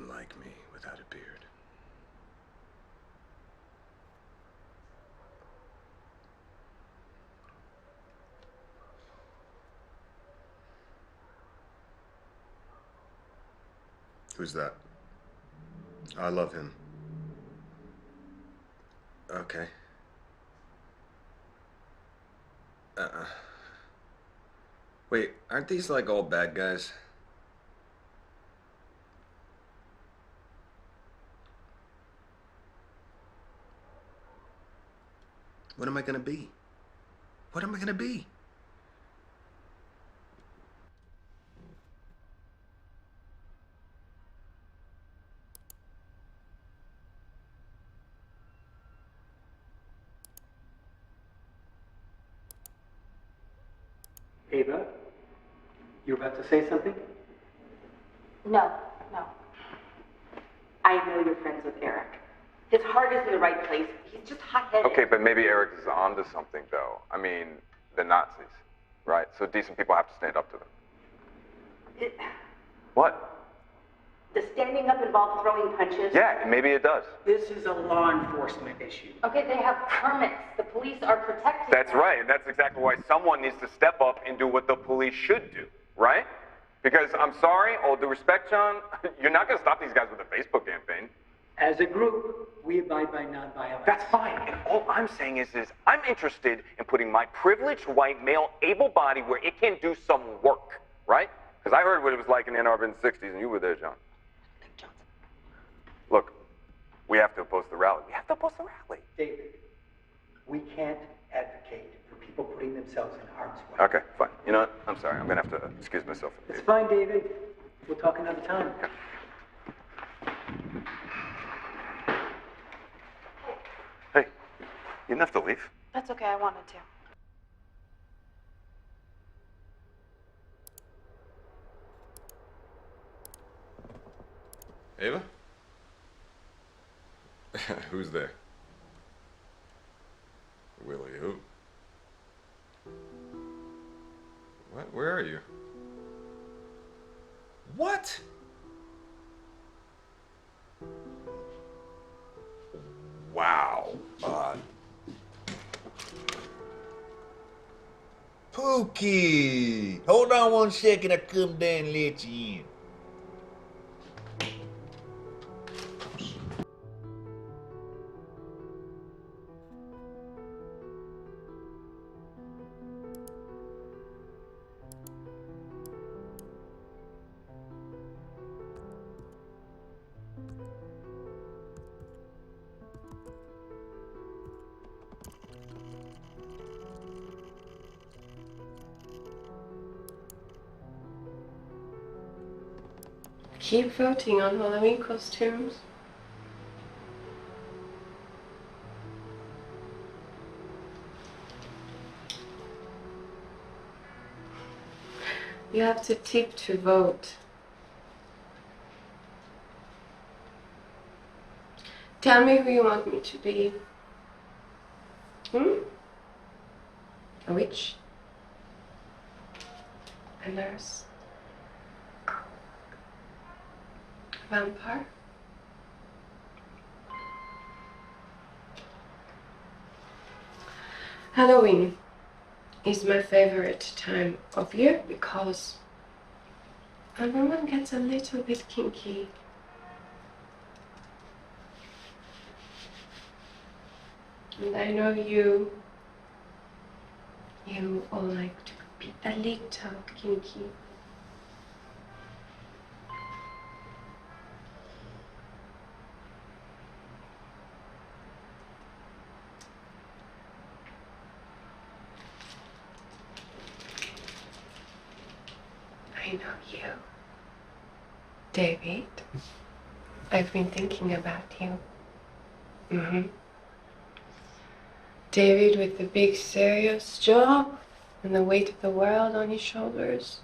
Speaker 9: like me without a beard. Who's that? I love him. Okay. Wait, aren't these like all bad guys? What am I gonna be? What am I gonna be?
Speaker 8: Ava, you about to say something?
Speaker 16: No. I know you're friends with Eric. His heart is in the right place. He's just hot-headed.
Speaker 17: Okay, but maybe Eric is onto something, though. I mean, the Nazis, right? So decent people have to stand up to them. What?
Speaker 16: Does standing up involve throwing punches?
Speaker 17: Yeah, maybe it does.
Speaker 8: This is a law enforcement issue.
Speaker 16: Okay, they have permits. The police are protecting
Speaker 17: That's
Speaker 16: them.
Speaker 17: right, and that's exactly why someone needs to step up and do what the police should do, right? Because I'm sorry, all due respect, John, you're not going to stop these guys with a Facebook campaign.
Speaker 8: As a group, we abide by nonviolence.
Speaker 17: That's fine, and all I'm saying is I'm interested in putting my privileged white male able body where it can do some work, right? Because I heard what it was like in Ann Arbor in the 60s, and you were there, John. Look, we have to oppose the rally. We have to oppose the rally.
Speaker 8: David, we can't advocate for people putting themselves in harm's way.
Speaker 17: Okay, fine. You know what? I'm sorry. I'm going to have to excuse myself.
Speaker 8: It's fine, David. We'll talk another time.
Speaker 17: Hey, you didn't have to leave.
Speaker 2: That's okay, I wanted to.
Speaker 1: Ava? Who's there? Willie who? What? Where are you? What? Wow.
Speaker 18: Pookie! Hold on one second, I come down and let you in.
Speaker 3: Keep voting on Halloween costumes. You have to tip to vote. Tell me who you want me to be. A witch? A nurse? Vampire? Halloween is my favorite time of year because everyone gets a little bit kinky. And I know you all like to be a little kinky. I know you. David, I've been thinking about you. David with the big serious job and the weight of the world on his shoulders.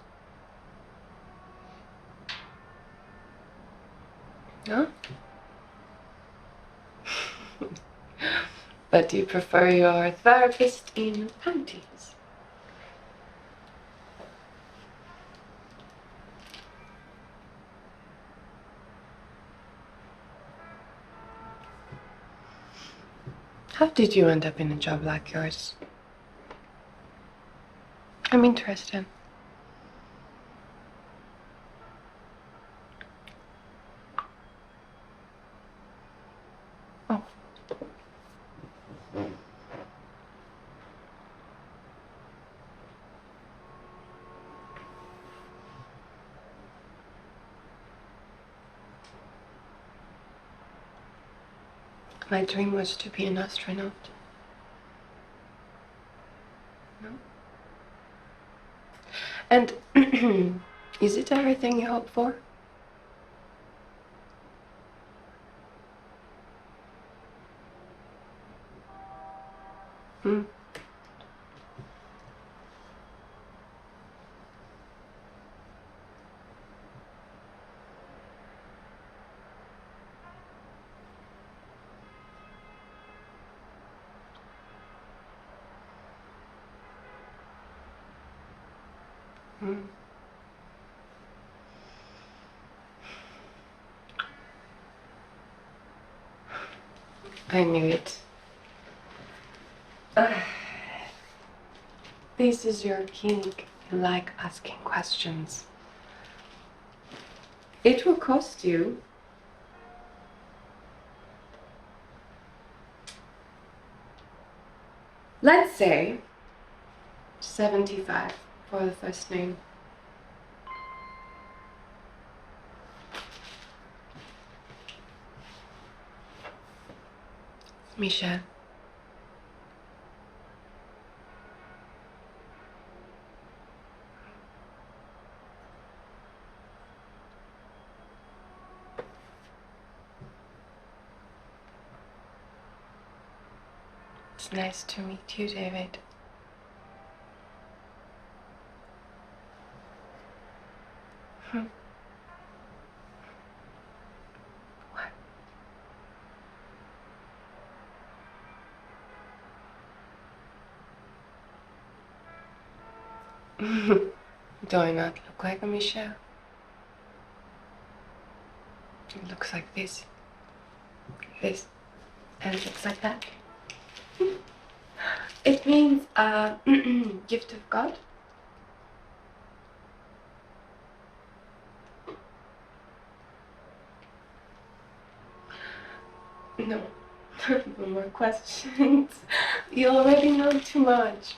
Speaker 3: No? But you prefer your therapist in panties. How did you end up in a job like yours? I'm interested. Oh. My dream was to be an astronaut. No? And is it everything you hope for? Hmm. I knew it. This is your king. You like asking questions. It will cost you. Let's say 75 for the first name. Michel. It's nice to meet you, David. Do I not look like a Michel? It looks like this, and it looks like that. It means gift of God. No, no more questions. You already know too much.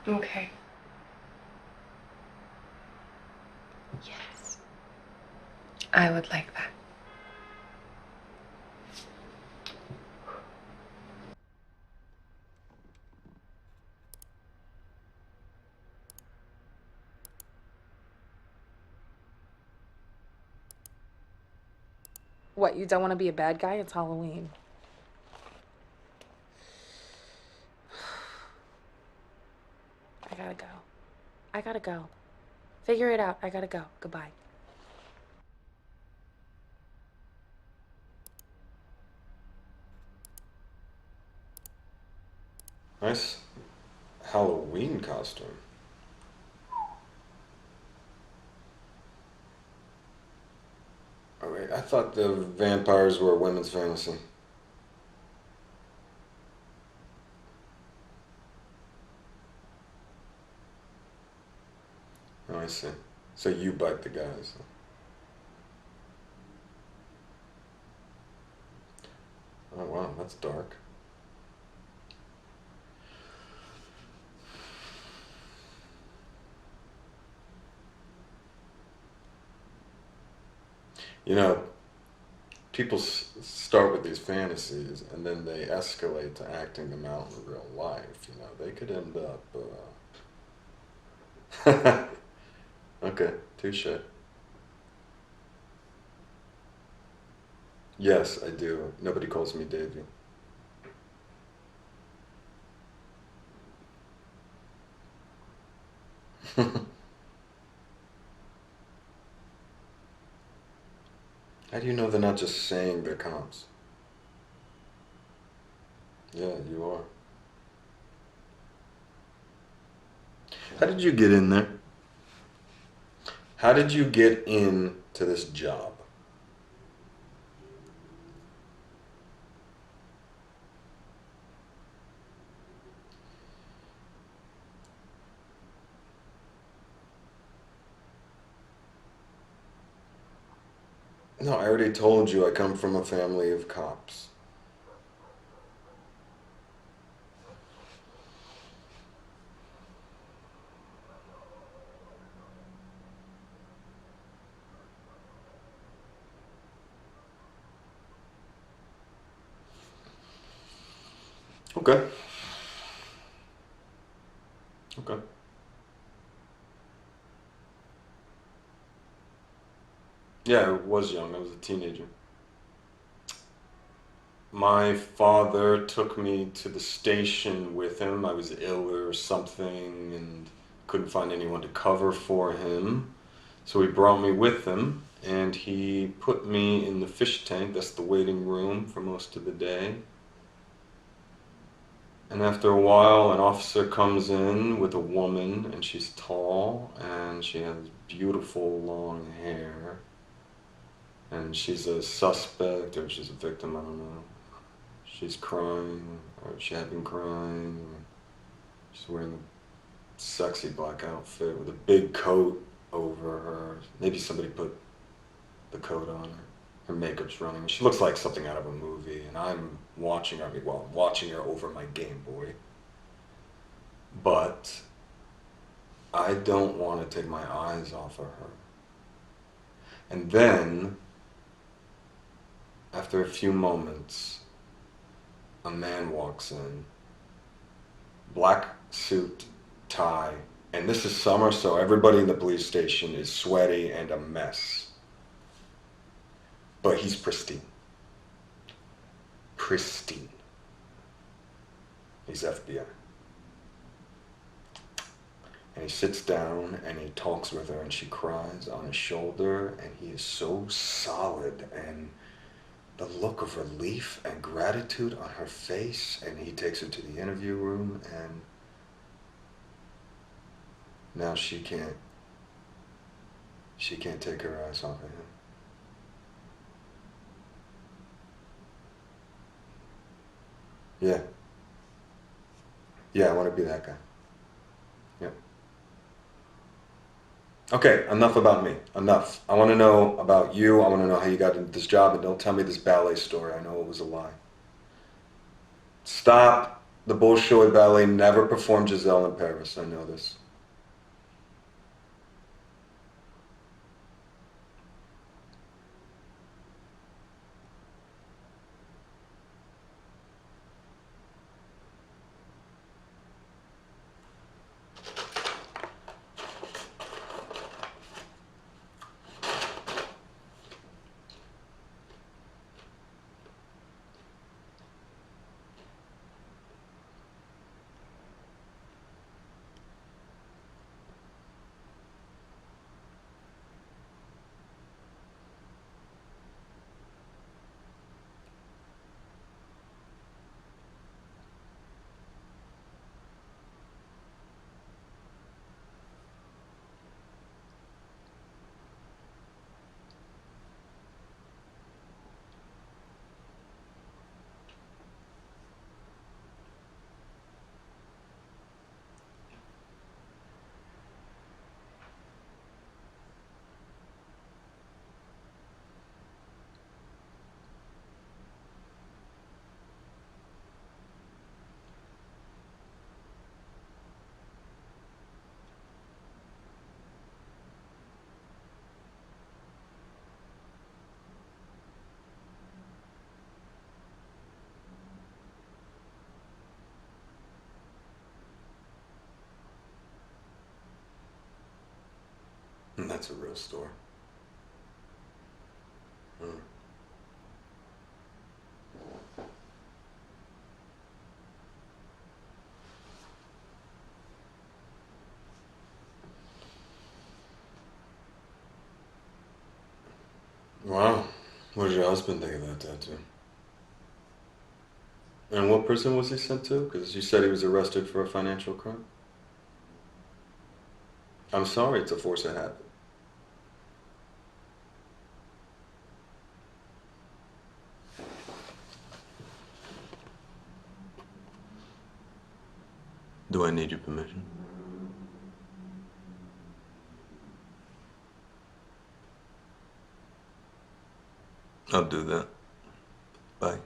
Speaker 3: Okay. Yes. I would like that.
Speaker 19: What, you don't want to be a bad guy? It's Halloween. I gotta go. Figure it out. I gotta go. Goodbye.
Speaker 14: Nice Halloween costume. Oh, wait, I thought the vampires were a women's fantasy. Oh, I see. So you bite the guys. Oh, wow, that's dark. You know, people start with these fantasies and then they escalate to acting them out in real life. You know, they could end up. Okay, touche. Yes, I do. Nobody calls me Davey. How do you know they're not just saying they're cops? Yeah, you are. How did you get in there? How did you get into this job? No, I already told you I come from a family of cops. Okay. Okay. Yeah, I was young. I was a teenager. My father took me to the station with him. I was ill or something and couldn't find anyone to cover for him. So he brought me with him and he put me in the fish tank. That's the waiting room for most of the day. And after a while, an officer comes in with a woman, and she's tall, and she has beautiful long hair. And she's a suspect, or she's a victim, I don't know. She's crying, or she had been crying. She's wearing a sexy black outfit with a big coat over her. Maybe somebody put the coat on her. Her makeup's running. She looks like something out of a movie, and I'm watching her, well, I'm watching her over my Game Boy. But I don't want to take my eyes off of her. And then, after a few moments, a man walks in. Black suit, tie, and this is summer, so everybody in the police station is sweaty and a mess. But he's pristine. Pristine. He's FBI. And he sits down and he talks with her and she cries on his shoulder, and he is so solid, and the look of relief and gratitude on her face, and he takes her to the interview room, and now she can't take her eyes off of him. Yeah. Yeah, I want to be that guy. Yep. Okay, enough about me. Enough. I want to know about you. I want to know how you got into this job, and don't tell me this ballet story. I know it was a lie. Stop the Bolshoi Ballet never performed Giselle in Paris. I know this. And that's a real story. Wow. What did your husband think of that tattoo? And what prison was he sent to? Because you said he was arrested for a financial crime. I'm sorry to force a habit. Do I need your permission? I'll do that. Bye.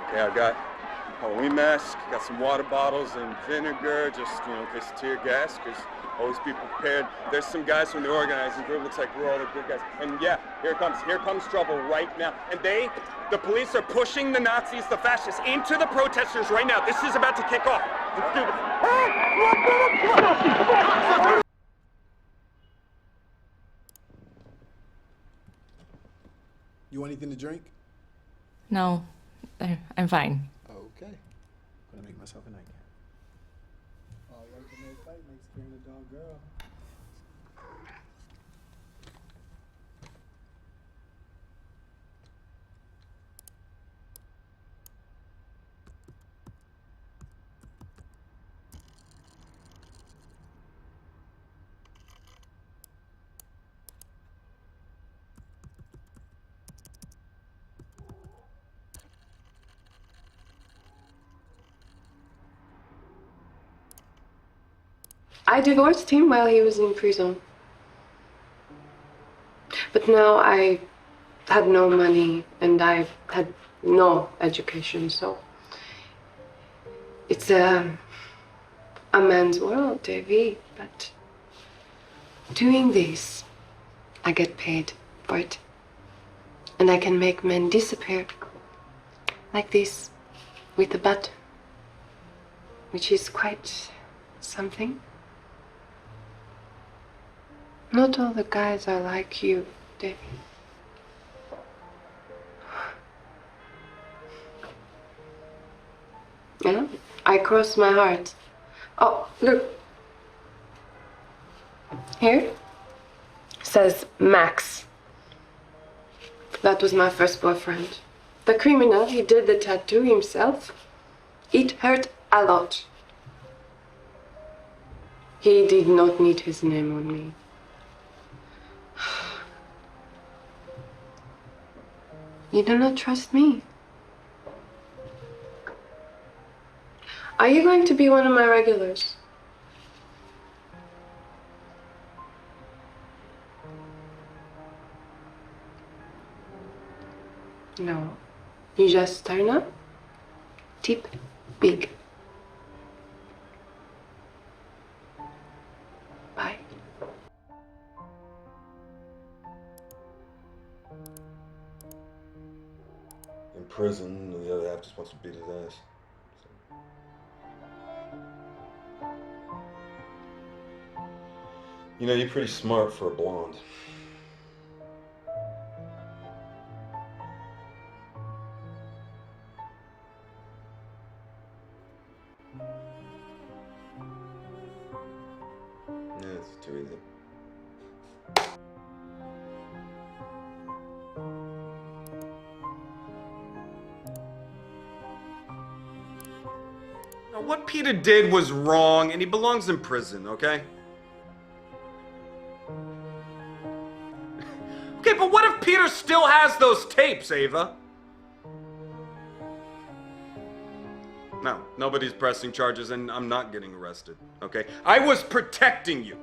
Speaker 14: Okay, I got
Speaker 9: Halloween mask, got some water bottles and vinegar, just, you know, in case of tear gas, because always be prepared. There's some guys from the organizing group, looks like we're all the good guys. And yeah, here comes trouble right now. And the police are pushing the Nazis, the fascists, into the protesters right now. This is about to kick off. Let's do this.
Speaker 11: You want anything to drink?
Speaker 20: No, I'm fine.
Speaker 11: Okay. Gonna make myself a nightcap. All work and no fight makes Karen a dog girl.
Speaker 3: I divorced him while he was in prison. But now I had no money and I had no education, so it's a man's world, Davy. But doing this, I get paid for it. And I can make men disappear like this with a button, which is quite something. Not all the guys are like you, Davy. Yeah, I cross my heart. Oh, look. Here says Max. That was my first boyfriend. The criminal, he did the tattoo himself. It hurt a lot. He did not need his name on me. You do not trust me. Are you going to be one of my regulars? No. You just turn up, tip big. Bye.
Speaker 9: In prison, and the other half just wants to beat his ass. You know, you're pretty smart for a blonde. Yeah, it's too easy.
Speaker 10: Now, what Peter did was wrong, and he belongs in prison, okay? Okay, but what if Peter still has those tapes, Ava? No, nobody's pressing charges, and I'm not getting arrested, okay? I was protecting you.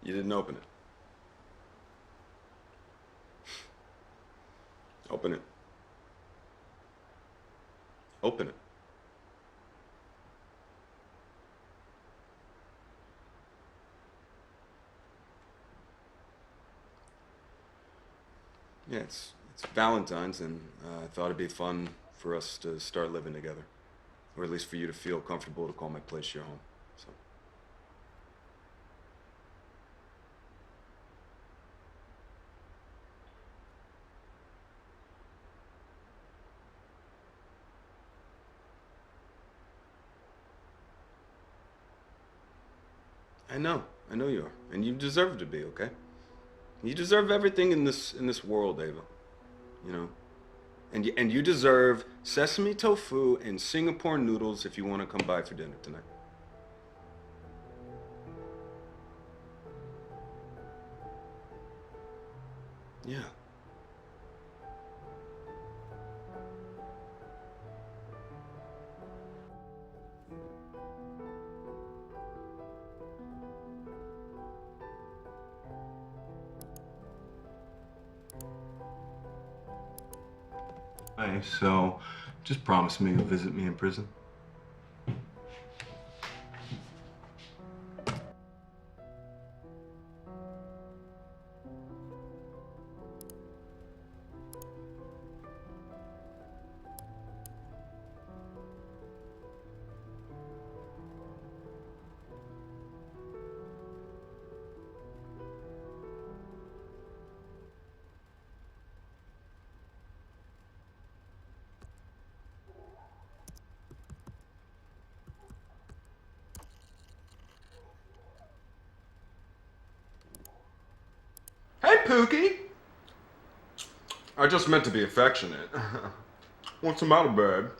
Speaker 9: You didn't open it. Open it. Open it. Yeah, it's Valentine's, and I thought it'd be fun for us to start living together. Or at least for you to feel comfortable to call my place your home. So. I know you are, and you deserve to be, okay? You deserve everything in this world, Ava. You know, and you deserve sesame tofu and Singapore noodles if you want to come by for dinner tonight. Yeah. Hey, so just promise me you'll visit me in prison. Hey, Pookie! I just meant to be affectionate. What's the matter, babe?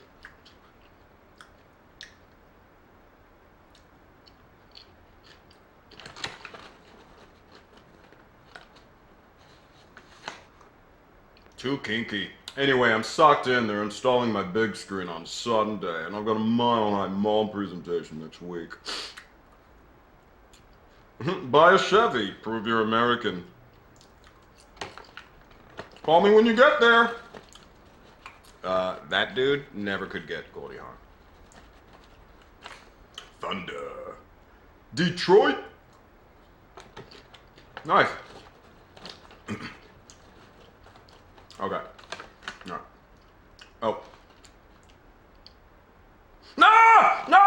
Speaker 9: Too kinky. Anyway, I'm socked in. They're installing my big screen on Sunday, and I've got a mile-high mall presentation next week. Buy a Chevy. Prove you're American. Call me when you get there. That dude never could get Goldie Hawn. Thunder. Detroit? Nice. Okay. Alright. Oh. No! No!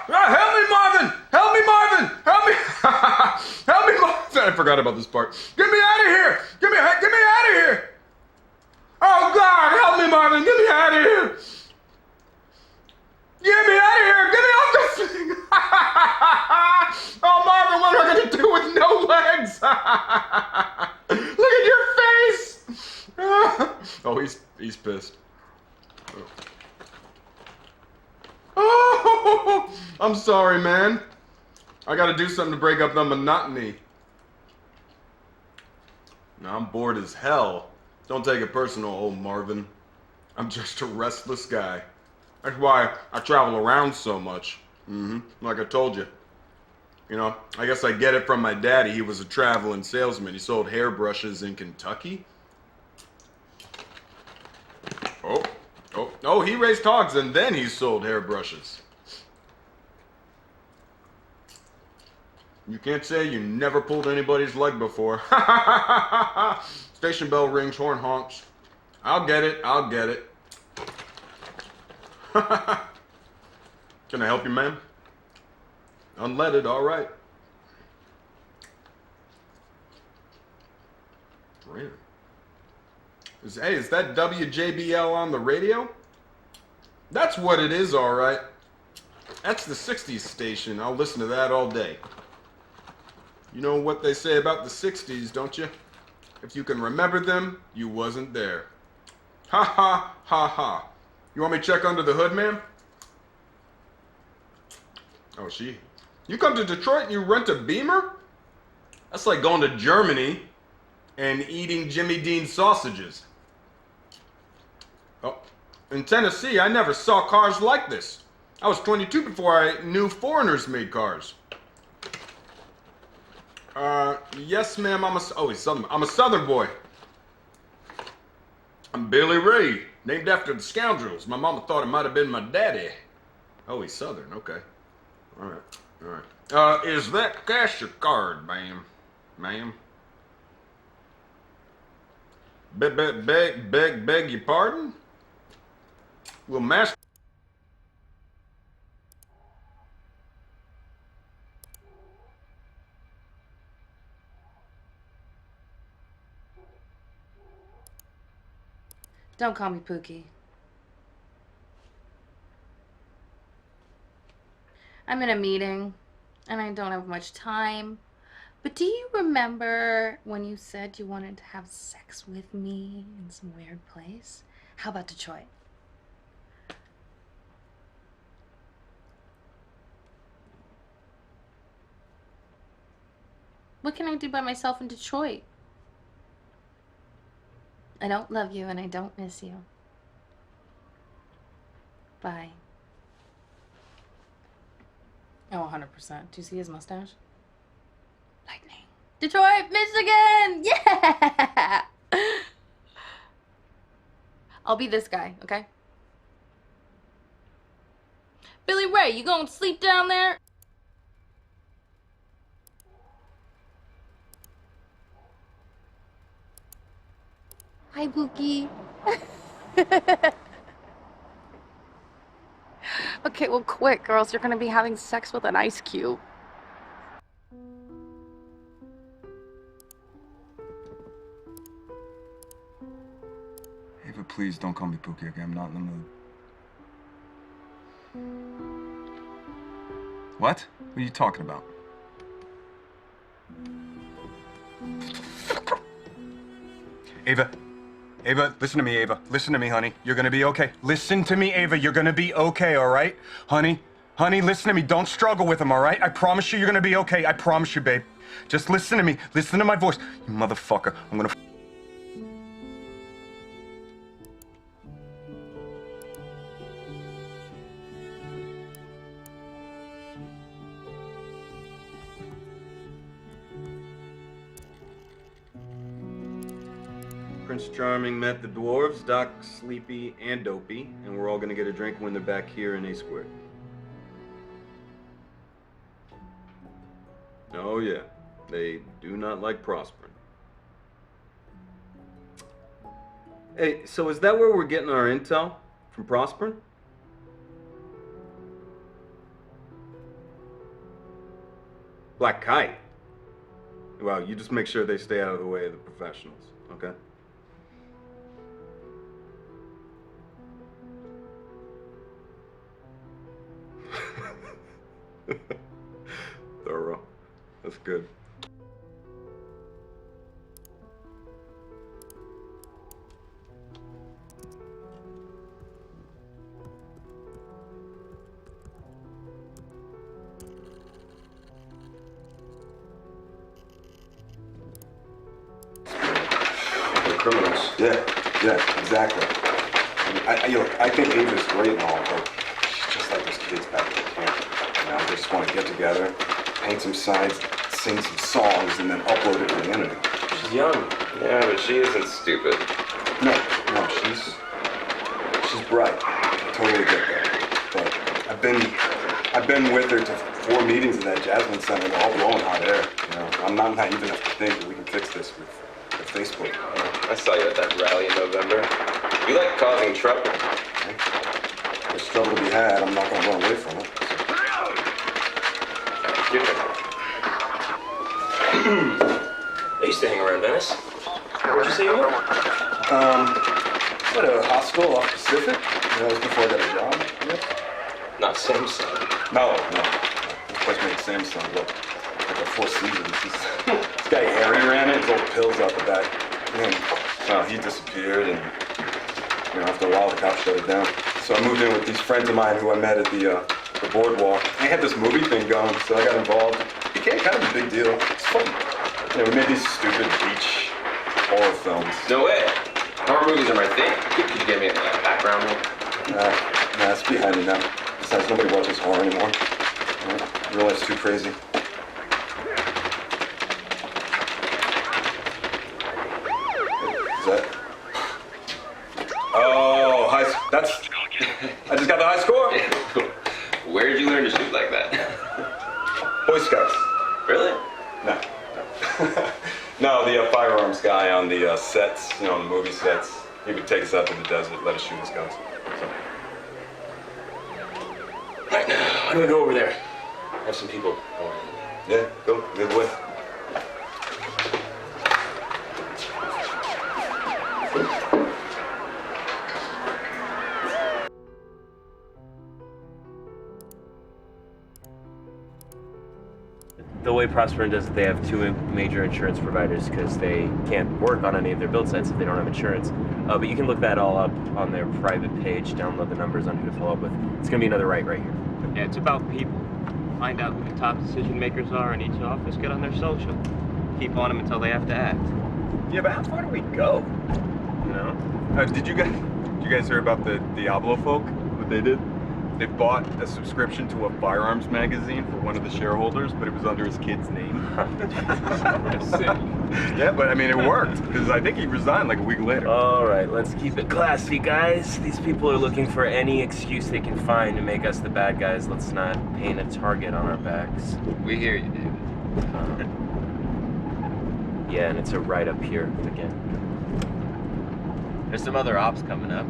Speaker 9: Help me, Marvin! Help me, Marvin! Help me! Help me, Marvin! I forgot about this part. Get me out of here! Get me out of here! Oh God! Help me, Marvin! Get me out of here! Get me out of here! Get me off this thing! Oh, Marvin, what am I gonna do with no legs? Look at your face! Oh, he's pissed. Oh, I'm sorry, man. I gotta do something to break up the monotony. Now I'm bored as hell. Don't take it personal, old Marvin. I'm just a restless guy. That's why I travel around so much. Like I told you. You know, I guess I get it from my daddy. He was a traveling salesman. He sold hairbrushes in Kentucky. Oh, he raised hogs and then he sold hairbrushes. You can't say you never pulled anybody's leg before. Station bell rings, horn honks. I'll get it. Can I help you, ma'am? Unleaded, all right. Brand. Hey, is that WJBL on the radio? That's what it is, all right. That's the 60s station. I'll listen to that all day. You know what they say about the 60s, don't you? If you can remember them, you wasn't there. Ha ha ha ha. You want me to check under the hood, ma'am? Oh, You come to Detroit and you rent a Beamer? That's like going to Germany and eating Jimmy Dean sausages. Oh, in Tennessee, I never saw cars like this. I was 22 before I knew foreigners made cars. Yes, ma'am, I'm a Southern boy. I'm Billy Ray, named after the scoundrels. My mama thought it might have been my daddy. Oh, he's Southern, okay. All right. Is that cash or card, ma'am? Ma'am? Beg your pardon? Will master...
Speaker 12: Don't call me Pookie. I'm in a meeting, and I don't have much time. But do you remember when you said you wanted to have sex with me in some weird place? How about Detroit? What can I do by myself in Detroit? I don't love you and I don't miss you. Bye. Oh, 100%. Do you see his mustache? Lightning. Detroit, Michigan! Yeah! I'll be this guy, okay? Billy Ray, you gonna sleep down there? Hi, Pookie. Okay, well, quick, or else you're gonna be having sex with an ice cube.
Speaker 1: Ava, please don't call me Pookie, okay? I'm not in the mood. What? What are you talking about?
Speaker 10: Ava. Ava, listen to me, Ava. Listen to me, honey. You're gonna be okay. Listen to me, Ava. You're gonna be okay, all right? Honey, listen to me. Don't struggle with him, all right? I promise you you're gonna be okay. I promise you, babe. Just listen to me. Listen to my voice. You motherfucker. I'm gonna...
Speaker 9: Prince Charming met the dwarves, Doc, Sleepy, and Dopey, and we're all gonna get a drink when they're back here in A Squared. Oh yeah, they do not like prospering. Hey, so is that where we're getting our intel? From prospering? Black Kite? Well, you just make sure they stay out of the way of the professionals, okay? Thorough. That's good.
Speaker 1: Criminals. Yeah, exactly. I think Ava's great and all, but she's just like those kids back at the camp. You know, they just want to get together, paint some signs, sing some songs, and then upload it to the internet.
Speaker 17: She's young. Yeah, but she isn't stupid.
Speaker 1: No, she's bright. I totally get that. But I've been with her to 4 meetings at that Jasmine Center, all blowing hot air. You know, I'm not naive enough to think that we can fix this with Facebook.
Speaker 17: I saw you at that rally in November. You like causing trouble.
Speaker 1: There's trouble to be had. I'm not going to run away from it.
Speaker 17: I used to hang around Venice. Where'd you say you were?
Speaker 1: At a hospital off Pacific. That was before I got a job. Yep.
Speaker 17: Not Samsung.
Speaker 1: No. This place made Samsung look like a Four Seasons. This guy Harry ran it. His old pills out the back. And he disappeared, and after a while the cops shut it down. So I moved in with these friends of mine who I met at the boardwalk. They had this movie thing going, so I got involved. It became kind of a big deal. It's fun. We made these stupid beach horror films.
Speaker 17: No way. Horror movies are my thing. Could you give me a background one?
Speaker 1: Nah, it's behind me now. Besides, nobody watches horror anymore. Real life's too crazy. Oh, that's... I just got the high score.
Speaker 17: Where did you learn to shoot like that?
Speaker 1: Boy Scouts.
Speaker 17: Really?
Speaker 1: No. No, the firearms guy on the sets, on the movie sets, he would take us out to the desert, let us shoot his guns. So.
Speaker 17: Right now, I'm gonna go over there. I have some people.
Speaker 1: Yeah, go. Lead the way.
Speaker 21: The way Prosperin does it, they have 2 major insurance providers because they can't work on any of their build sites if they don't have insurance. But you can look that all up on their private page, download the numbers on who to follow up with. It's going to be another right here.
Speaker 22: Yeah, it's about people. Find out who the top decision makers are in each office, get on their social. Keep on them until they have to act.
Speaker 10: Yeah, but how far do we go? No. Did you guys hear about the Diablo folk? What they did? They bought a subscription to a firearms magazine for one of the shareholders, but it was under his kid's name. Sick. Yeah, but I mean, it worked, because I think he resigned like a week later.
Speaker 21: All right, let's keep it classy, guys. These people are looking for any excuse they can find to make us the bad guys. Let's not paint a target on our backs.
Speaker 22: We hear you, David.
Speaker 21: Yeah, and it's a right up here again.
Speaker 22: There's some other ops coming up.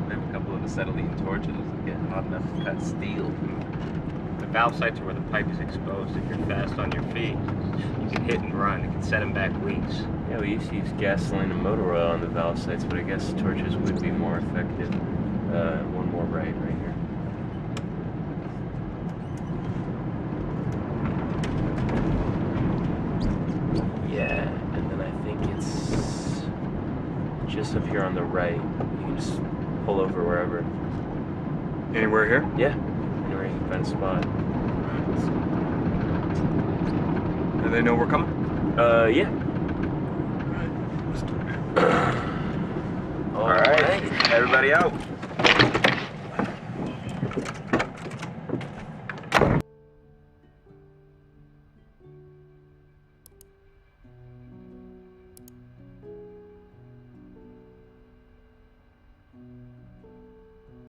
Speaker 22: We have a couple of acetylene torches that get hot enough to cut steel. The valve sites are where the pipe is exposed. If you're fast on your feet, you can hit and run. It can set them back weeks.
Speaker 21: Yeah, we used to use gasoline and motor oil on the valve sites, but I guess torches would be more effective. One more right here. Yeah, and then I think it's just up here on the right. You can just pull over wherever.
Speaker 10: Anywhere here?
Speaker 21: Yeah, anywhere you can find a spot.
Speaker 10: And they know we're coming?
Speaker 21: Yeah. All right, everybody out.